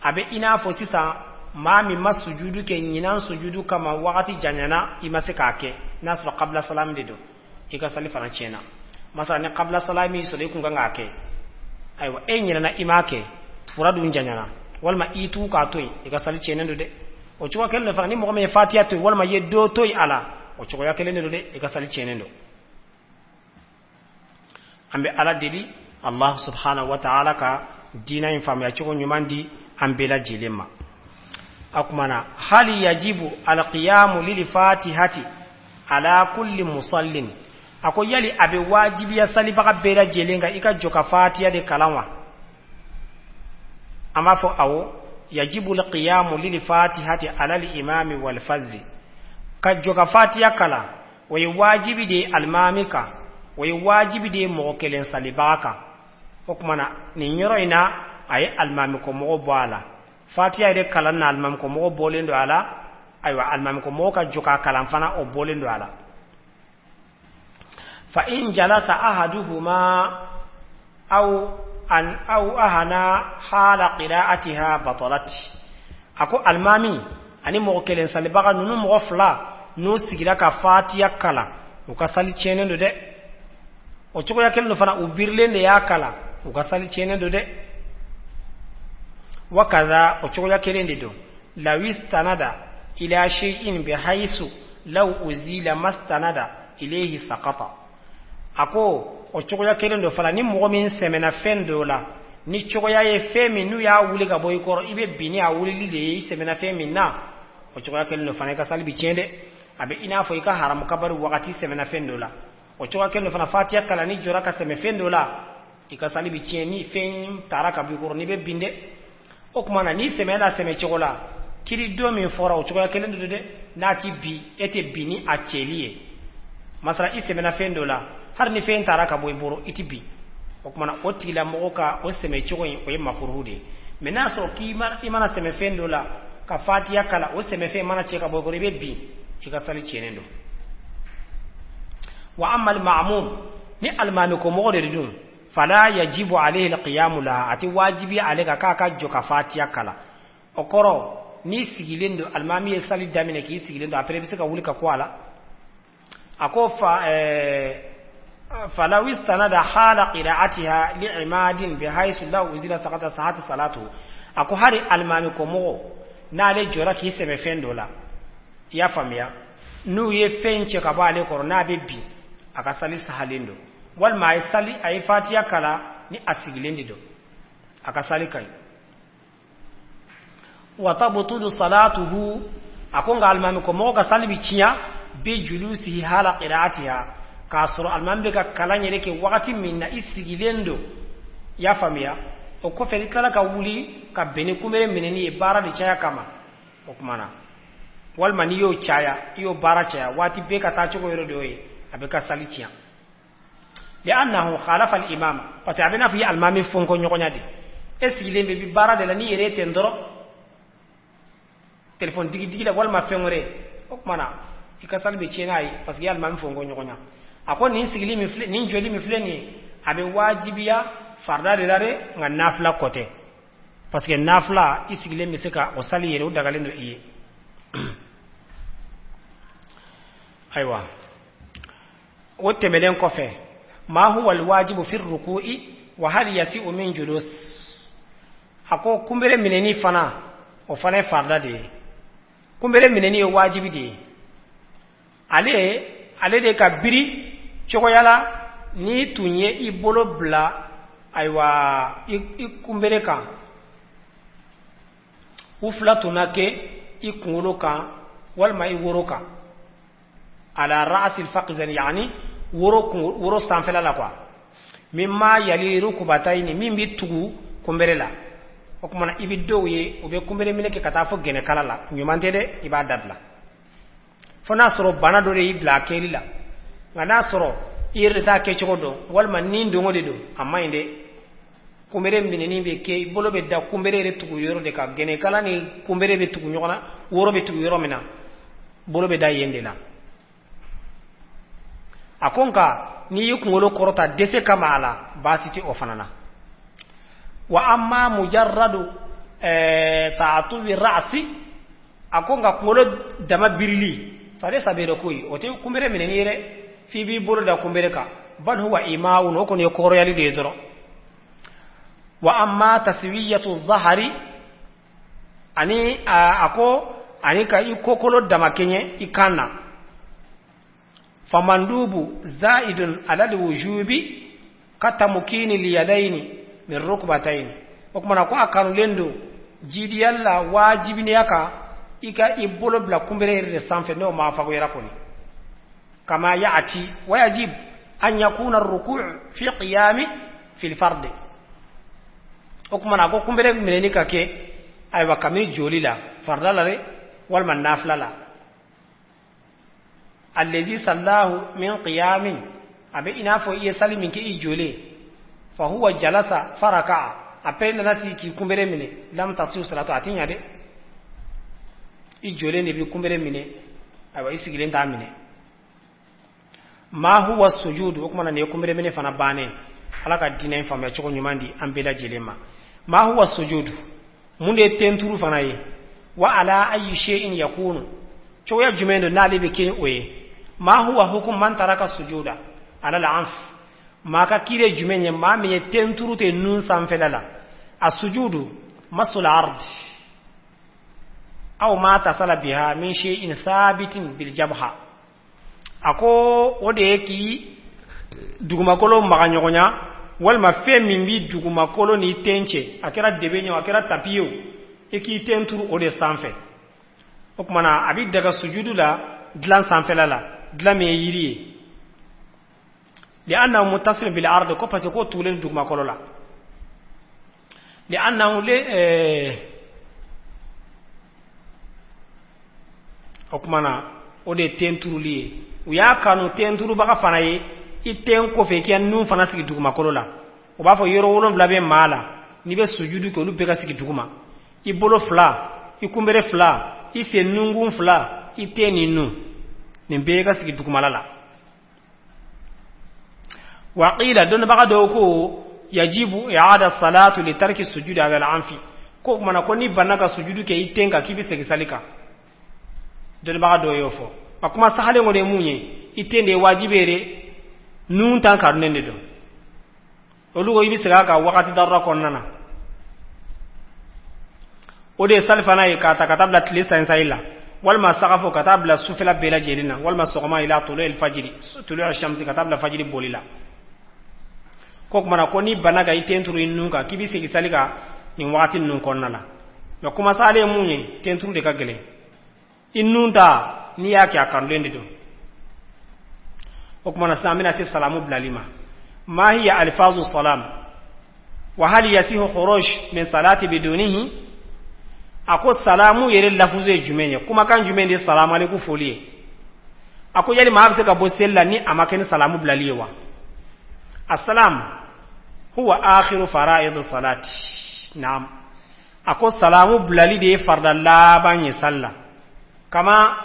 abe ina fo sisa mami masujudu ke nyinan sujudu kama wakati janyana imase kake nasu qabla salam dedo ika sali fana chena masa ne qabla salami so de kunga ngake aywa nyina na imake furadu janyana walma itu ka toy ika sali chena do de o chuwa kelle fana ni mo me fatiha toy walma yeddo toy ala o chuwa kelle do de ika sali chena do ambe ala dedi Allah subhanahu wa ta'ala ka dina in faamuya cogo ɲuman di an bɛɛ lajɛlen ma. Akumana hali yajibu alqiyamu lil fatihati ala kulli musallin, ako yali abe wajibiya salibaga bɛɛ lajɛlen kan i ka jɔ ka fatiha de kalan wa? An b'a fɔ awɔ, yajibu alqiyamu lil fatihati ala al imami wal fazzi, ka jɔ ka fatiha kalan o ye wajibi de alimami kan, o ye wajibi de mɔgɔ kelen salibaga kan. O kumana nin yɔrɔ in na a ye alimami ko mɔgɔ bɔ a la. Fatiha yɛrɛ kalan na alimami ko mɔgɔ bɔlen don a la, ayiwa alimami ko mɔgɔ ka jɔ ka kalan fana o bɔlen don a la. Fa in jalasa ahaduhuma aw ahana hala qira'atiha batalat, ako alimami ani mɔgɔ kelen salibaga ninnu mɔgɔ fila n'u sigira ka fatiha kalan u ka sali tiɲɛnen don dɛ. O cogoya kelen do fana u birilen de y'a kalan u ka sali tiɲɛnen don dɛ. Wakaza o cogoya kelen de don lawistanada ila shay'in bihaythu law uzila mastanada ilayhi saqata, ako o cogoya kelen do fana ni mɔgɔ min sɛmɛna fɛn dɔ la, ni cogoya ye fɛn min n'u y'a wuli ka bɔ i kɔrɔ i bɛ bin ni a wulili de ye i sɛmɛna fɛn min na, o cogoya kelen do fana i ka sali bi tiɲɛ dɛ. A bɛ i n'a fɔ i ka haramu kabari wagati sɛmɛna fɛn dɔ la, o cogoya kelen do fana fatiha kalan ni jɔra ka sɛmɛ fɛn dɔ la i ka sali bi tiɲɛ ni fɛn taara ka bɔ i kɔrɔ n'i bɛ bin dɛ. O kuma na ni sɛmɛla sɛmɛ cogo la kiri don min fɔra o cogoya kelen do dɛ, n'a ti bi e tɛ bin ni a cɛli ye. Masala i sɛmɛna fɛn dɔ la hali ni fɛn taara ka bɔ i bolo i ti bin, o kuma na o tigilamɔgɔ ka o sɛmɛ cogo in o ye makruhu de ye. Mais n'a sɔrɔ k'i mana sɛmɛ fɛn dɔ la ka fatiha kalan o sɛmɛ fɛn mana cɛ ka bɔ i kɔrɔ i bɛ bin, i ka sali tiɲɛnen don. Wa amma al-ma'mum, ni alimami ko mɔgɔ de dun, fala yajibu alayhi alqiyamu laha, ati wajibi ale ka k'a ka jɔ ka fatiha kalan. O kɔrɔ ni sigilen don alimami ye sali daminɛ k'i sigilen don après i bɛ se ka wuli ka kɔ a la. A ko falaw istanada hala qira'atiha li'imadin bihaythu law uzila saqata sahati salatu, a ko hari alimami ko mɔgɔ n'ale jɔra k'i sɛmɛ fɛn dɔ la i y'a faamuya, n'u ye fɛn cɛ ka bɔ ale kɔrɔ n'a bɛ bin a ka sali sahalen don, walima a ye fatiha kalan ni a sigilen de don a ka sali ka ɲi. Wa tabtulu salatuhu, a ko nka alimami ko mɔgɔ ka sali bi tiɲɛ bi julusihi hala qira'atiha, k'a sɔrɔ alimami bɛ ka kalan yɛrɛ kɛ wagati min na i sigilen don, i y'a faamuya. O kɔfɛ i tilala ka wuli ka bɛn ni kunbere minɛni ye baara de caya kama, o kuma na walima n'i y'o caya i y'o baara caya waati bɛɛ ka taa cogo yɔrɔ dɔ ye a bɛ ka sali tiɲɛ. li'annahu khalafa al-imam, parce que a bɛ n'a fɔ i ye alimami fonko ɲɔgɔnya de, e sigilen bɛ bi baara de la n'i yɛrɛ ten dɔrɔn téléphone digi la walima fɛn wɛrɛ, o kuma na i ka sali bɛ tiɲɛ n'a ye parce que i ye alimami fonko ɲɔgɔnya. A ko nin sigili min filɛ nin jɔli min filɛ nin ye a bɛ wajibiya farda de la dɛ nka nafila kɔ tɛ, parce que nafila i sigilen bɛ se ka o sali yɛrɛ o dagalen don i ye. Ayiwa, o tɛmɛlen kɔfɛ ma huwa alwajibu fi ruku'i wa hal yasi'u min julus, a ko kunbere minɛni fana o fana ye farda de ye. Kunbere minɛni ye wajibi de ye, ale de ka biri cogoya la ni tun ye i bolo bila ayiwa i kunbere kan, u fila tun na kɛ i kunkolo kan walima i woro kan, ala ra'sil faqzan, yani woro sanfɛla la quoi, mimma yali rukbatayni, min bi tugu kunbere la. O kuma i bɛ dɔw ye u bɛ kunbere minɛ kɛ ka taa fɔ gɛnɛkala la, ɲuman tɛ dɛ, i b'a dabila fo n'a sɔrɔ bana dɔ de y'i bila a kɛli la, nka n'a sɔrɔ i yɛrɛ de t'a kɛcogo dɔn walima ni dongo de don a man ɲi dɛ. Kunbere minɛni bɛ kɛ i bolo bɛ da kunbere yɛrɛ tugu yɔrɔ de kan, gɛnɛkala ni kunbere bɛ tugu ɲɔgɔn na, woro bɛ tugu yɔrɔ min na bolo bɛ da yen de la. A ko nka n'i y'i kunkolo kɔrɔta dɛsɛ kama a la baasi tɛ o fana na. Wa amma mujarradu ta'atubi ra'si, a ko nka kunkolo dama birili fare sabere koyi o tɛ kunbere minɛni yɛrɛ f'i b'i bolo da kunbere kan, bal huwa ima'un, o kɔni ye kɔrɔyali de ye dɔrɔn. Wa amma taswiyatu zahari, ani a ko ani ka i kokolo dama kɛɲɛ i kan na, famandubu zaidun ala wujubi katamukini liyadaini min rukbatayn okumana ko akanu lendo jidi yalla wajibi ne yaka ika ibolo bla kumbere de sanfe no ma fa ko yara koni kama yaati wa yajib an yakuna ar-ruku' fi qiyam fi al-fard okumana ko kumbere meneni kake ay wa kamil jolila fardala re wal man nafila la alladhi sallahu min qiyamin abe inafo iya salimin ke ijole fa huwa jalasa faraka apenda nasi ki kumbere mine lam tasiu salatu atinya de ijole ne bi kumbere mine aywa isigile nda mine ma huwa sujudu kuma ne kumbere mine fana bane alaka dina infama choko nyumandi ambela jelema ma huwa sujudu munde tenturu fana yi wa ala ayi shay'in yakunu choko ya jumendo nalibe ken oye ma huwa hukum man taraka sujuda ala al-anf maka kire jumenye ma me tenturu te nun sanfelala asujudu masul ard aw ma tasala biha min shay'in thabitin bil jabha ako ode ki duguma kolo maganyogonya wal ma fe mimbi duguma kolo ni tenche akera debenyo akera tapiyo eki tenturu ode sanfe okumana abi daga sujudu la dlan sanfelala dlan me yiri لأنه متصل بالأرض كوبا سيكون طولين دوغما كولولا لأنه أكمانا ودي تنترو لي ويا كانوا تنترو بقى فناي iten ko fe kian nun fana sigi duguma kolola o ba fo yoro wolon blabe mala ni be sujudu ko lu be ka sigi duguma ibolo fla ikumbere fla ise nungun fla iteni nu ni be ka sigi duguma lala وقيل دون بغدوكو يجب إعادة الصلاة لترك السجود على العنف كوك منا كوني بناك سجود كي يتنغا كي بيسكي سالكا دون بغدو يوفو فكما سحالي ngode munye itende wajibere nun tan karnende do olugo ibisaka ka wakati darra konnana ode salfana ikata katabla tlisa insaila walma saqafu katabla sufila bela jelina walma suqama ila tulu al-fajr tulu ash-shamsi katabla fajr bolila kok mana ko ni banaga itenturu innunga kibisi gisalika ni wakati nun konnala no kuma sale munye tenturu de kagele innunta ni yake akandende do kok mana samina ci salamu blalima ma hiya alfazu salam wa hal yasihu khuruj min salati bidunihi ako salamu yere lafuze jumenye kuma kan jumende salamu alaikum foliye ako yali maabse ka bosella ni amakeni salamu blaliwa assalam huwa akhiru fara'id salati naam ako salamu blali de farda labanye salla kama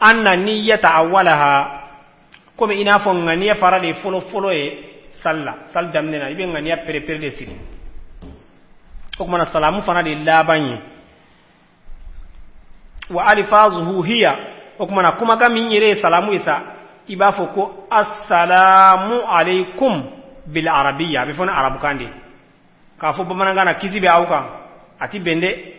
anna niyyata awwalaha kuma ina fon ngani farade folo e salla sal damnena ibe ngani prepare de siri kuma salamu fana de labanye wa alifazuhu hiya okuma kuma ga min yire salamu isa ibafo ko assalamu alaikum bil arabiyya be fona arabu kande ka fo bamana ngana kizibe auka ati bende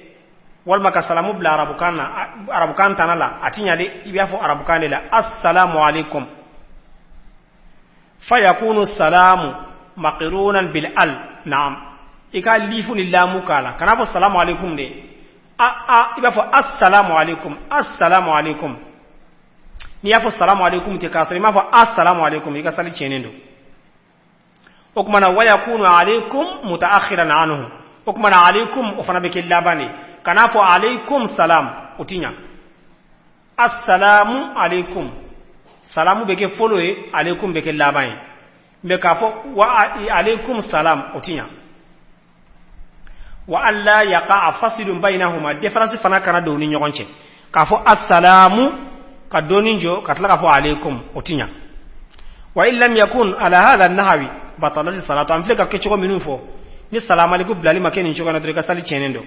wal maka salamu bil arabu kan tanala ati nyade ibafo arabu kande la assalamu alaikum fayakunu salamu maqrunan bil al na'am ika lifu lillamu kala kana fo salamu alaikum de ibafo assalamu alaikum ni yafo assalamu alaikum te kasri ma fo assalamu alaikum ika sali chenendo okmana wayakunu alaikum mutaakhiran anhu okmana alaikum ofana beke labani kana fo alaikum salam utinya assalamu alaikum salamu beke foloe alaikum beke labani be ka fo wa alaikum salam utinya wa alla yaqa fasidun bainahuma difference fana kana do ni nyogonche ka fo assalamu ka doni njo katla ka fo alaikum otinya wa illam yakun ala hadha an-nahwi batalat salatu amfleka kecho minufo ni salamu alaikum blali makeni ncho kana dure ka sali chenendo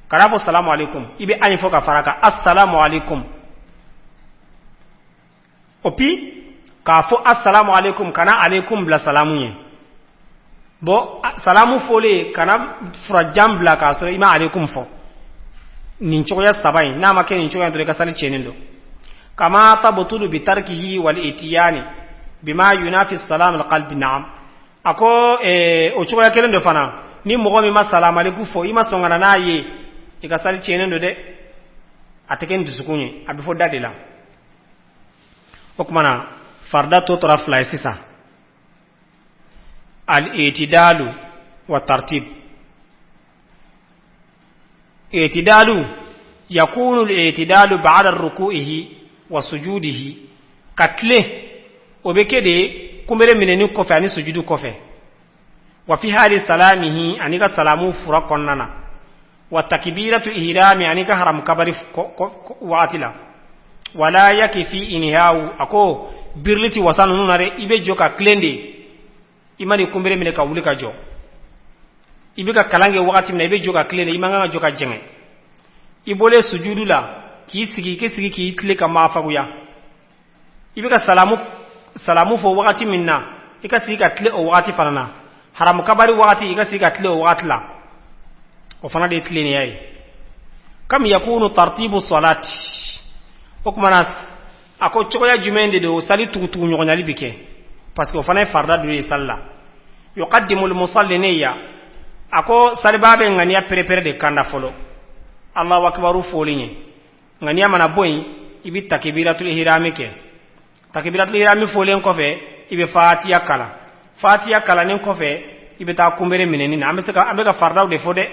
kana fo salamu alaikum ibe ayin fo ka faraka assalamu alaikum opi ka fo assalamu alaikum kana alaikum bla salamu ye bo salamu fole kana fura jambla ka so ima alaikum fo nin choya sabai na make nin choya dole ka sali chenendo kama tabtulu bi tarkihi wal itiyani bima yunafi salam al qalbi na'am ako o cogoya kelen do fana ni mɔgɔ min ma salamu alaikum fɔ i ma sɔn kana n'a ye i ka sali tiɲɛnen do dɛ a tɛ kɛ ni dusukun ye a bɛ fɔ da de la o tuma na farda tɔ tora 2 ye sisan al-i'tidalu wa tartib. i'tidalu yakunu al-i'tidalu ba'da ruku'ihi wa sujudihi ka tile o bɛ kɛ de kunbere minɛni kɔfɛ ani sujudu kɔfɛ wa fi hali salamihi ani ka salamu fura kɔnɔna na wa takbiratu ihrami ani ka haram kabari waati la wala yakfi inhahu ako birliti wasanu nunare ibe jo ka klende imani kumbere mine ka wuli ka jo ibe ka kalange wakati mina ibe jo ka klende imanga jo ka jenge ibole sujudu la ki sigi ki tle ka mafaguya ibe ka salamu fo wakati minna ika sigi ka tle o wakati fanana haram kabari wakati ika sigi ka tle o wakati la o fana de tle ne yayi kam yakunu tartibu salati okmanas ako cogoya jumende do sali tugu nyogonyali bike parce que o fana farda do salla yuqaddimu al-musalli niyya ako sali babe ngania prepare de kanda folo Allahu akbaru folinye ngania mana boy ibi takbiratul ihram ke takbiratul ihram folen ko fe ibe fatiha kala nen ko fe ibe ta kumbere mineni na ambe ka farda de fode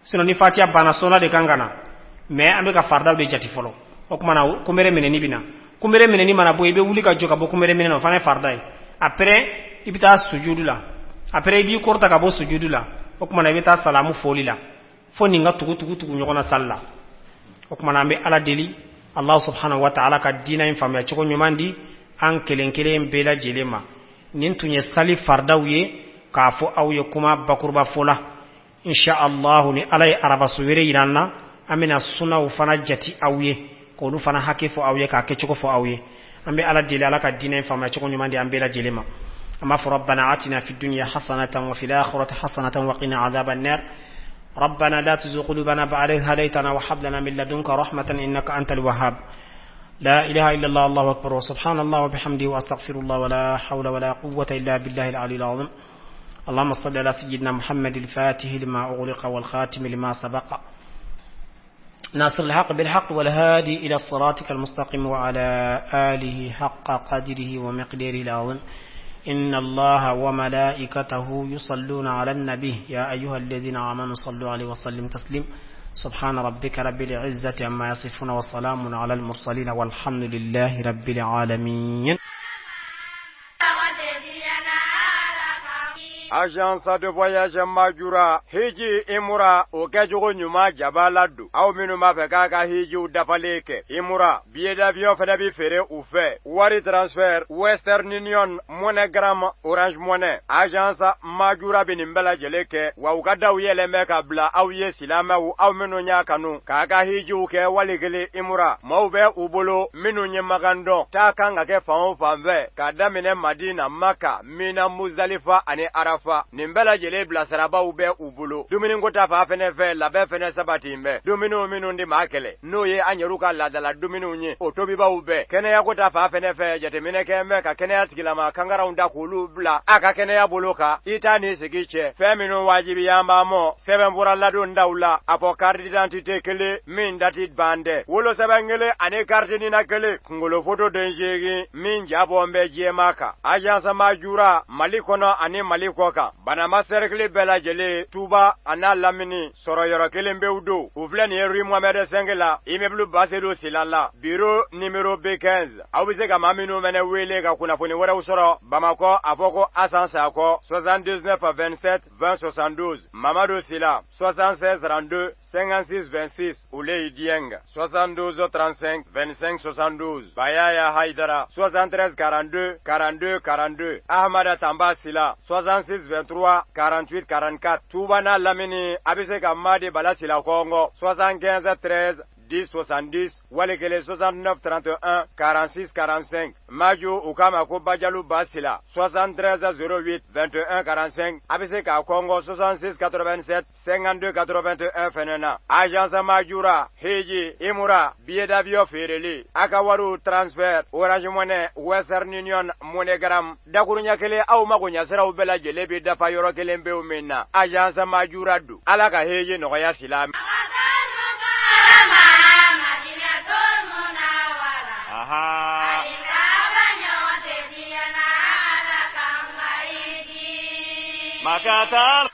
sino ni fatiha bana sona de kangana mais ambe ka farda de jati folo o kuma na kumbere mineni bina kumbere mineni mana boy be wuli ka joka bo kumbere mineni fana fardai après ibita sujudu la après ibi korta ka bo sujudu la o kuma na ibita salamu foli la foni nga tugu nyogona salla o kuma na be ala deli Allah subhanahu wa ta'ala ka dina infama ya choko nyumandi an kelenkele mbela jelema nin tunye sali fardawiye ka fo awye kuma bakurba fola insha Allah ni alay araba suwere iranna amina sunna u fana jati awye ko nu fana hakke fo awye ka ke choko fo awye ambe ala deli ala ka dina infama ya choko nyumandi ambela jelema amma fa rabbana atina fid dunya hasanatan wa fil akhirati hasanatan wa qina adhaban nar ربنا لا تزغ قلوبنا بعد إذ هديتنا وهب لنا من لدنك رحمة إنك أنت الوهاب لا إله إلا الله الله أكبر وسبحان الله وبحمده وأستغفر الله ولا حول ولا قوة إلا بالله العلي العظيم اللهم صل على سيدنا محمد الفاتح لما أغلق والخاتم لما سبق ناصر الحق بالحق والهادي إلى صراطك المستقيم وعلى آله حق قدره ومقداره العظيم إن الله وملائكته يصلون على النبي يا أيها الذين آمنوا صلوا عليه وسلم تسليم سبحان ربك رب العزة عما يصفون وسلام على المرسلين والحمد لله رب العالمين. Agence de voyage Majura hiji imura okejogo nyuma jabaladu aw minu ma fe kaka hiji udafaleke imura billet d'avion fana bi fere ou fait wari transfert Western Union MoneyGram Orange Money agence Majura binimbala jeleke wa ukada uyele meka bla aw ye silama aw minu nya kanu kaka hiji uke waligili imura maube ubolo minu nye magando taka ngake faon fanve kadamine Madina Maka Mina Muzdalifa ani Arafa nimbela jele bla saraba ube ubulo dumini ngota fa fene fe la be fene sabati mbe dumini minu ndi makele no ye anyeruka la dala dumini unye otobi ba ube kene ya kota fa fene fe jete mine kembe ka kene ya tigila ma kangara unda kulu bla aka kene ya boloka itani sigiche fe minu wajibi yamba mo seben bura la do ndaula apo carte d'identité kele min dati bande wolo sebengele ane carte ni na kele ngolo photo denjegi min jabo mbe jemaka agence Majura malikono ane maliko bana maserkli bela jele tuba ana lamini soro yoro kelen bewdo uflani Rue Mohamed Sengela immeuble basedo silala bureau numéro B15 awise ka maminu mene wele ka kuna foni wara usoro Bamako afoko Assange ako 79 27 20 72 Mamadou Sila 76 32 56 26 Ouley Dieng 72 35 25 72 Bayaya Haidara 73 42 42 42 Ahmada Tamba Sila 66 23 48 44 Toubana Lamini Abise Kamadi Balasila Congo 75 13 10 70 walikele 69 31 46 45 maju ukama ko bajalu basila 73 08 21 45 abise ka Kongo 66 87 52 81 fenena agence majura heji imura bieda bio fereli akawaru transfer Orange Money Western Union MoneyGram dakurunya kele au magonya sera ubela jelebi dafa yoro kele mbe umena agence majura du alaka heji no ya silami aha makatar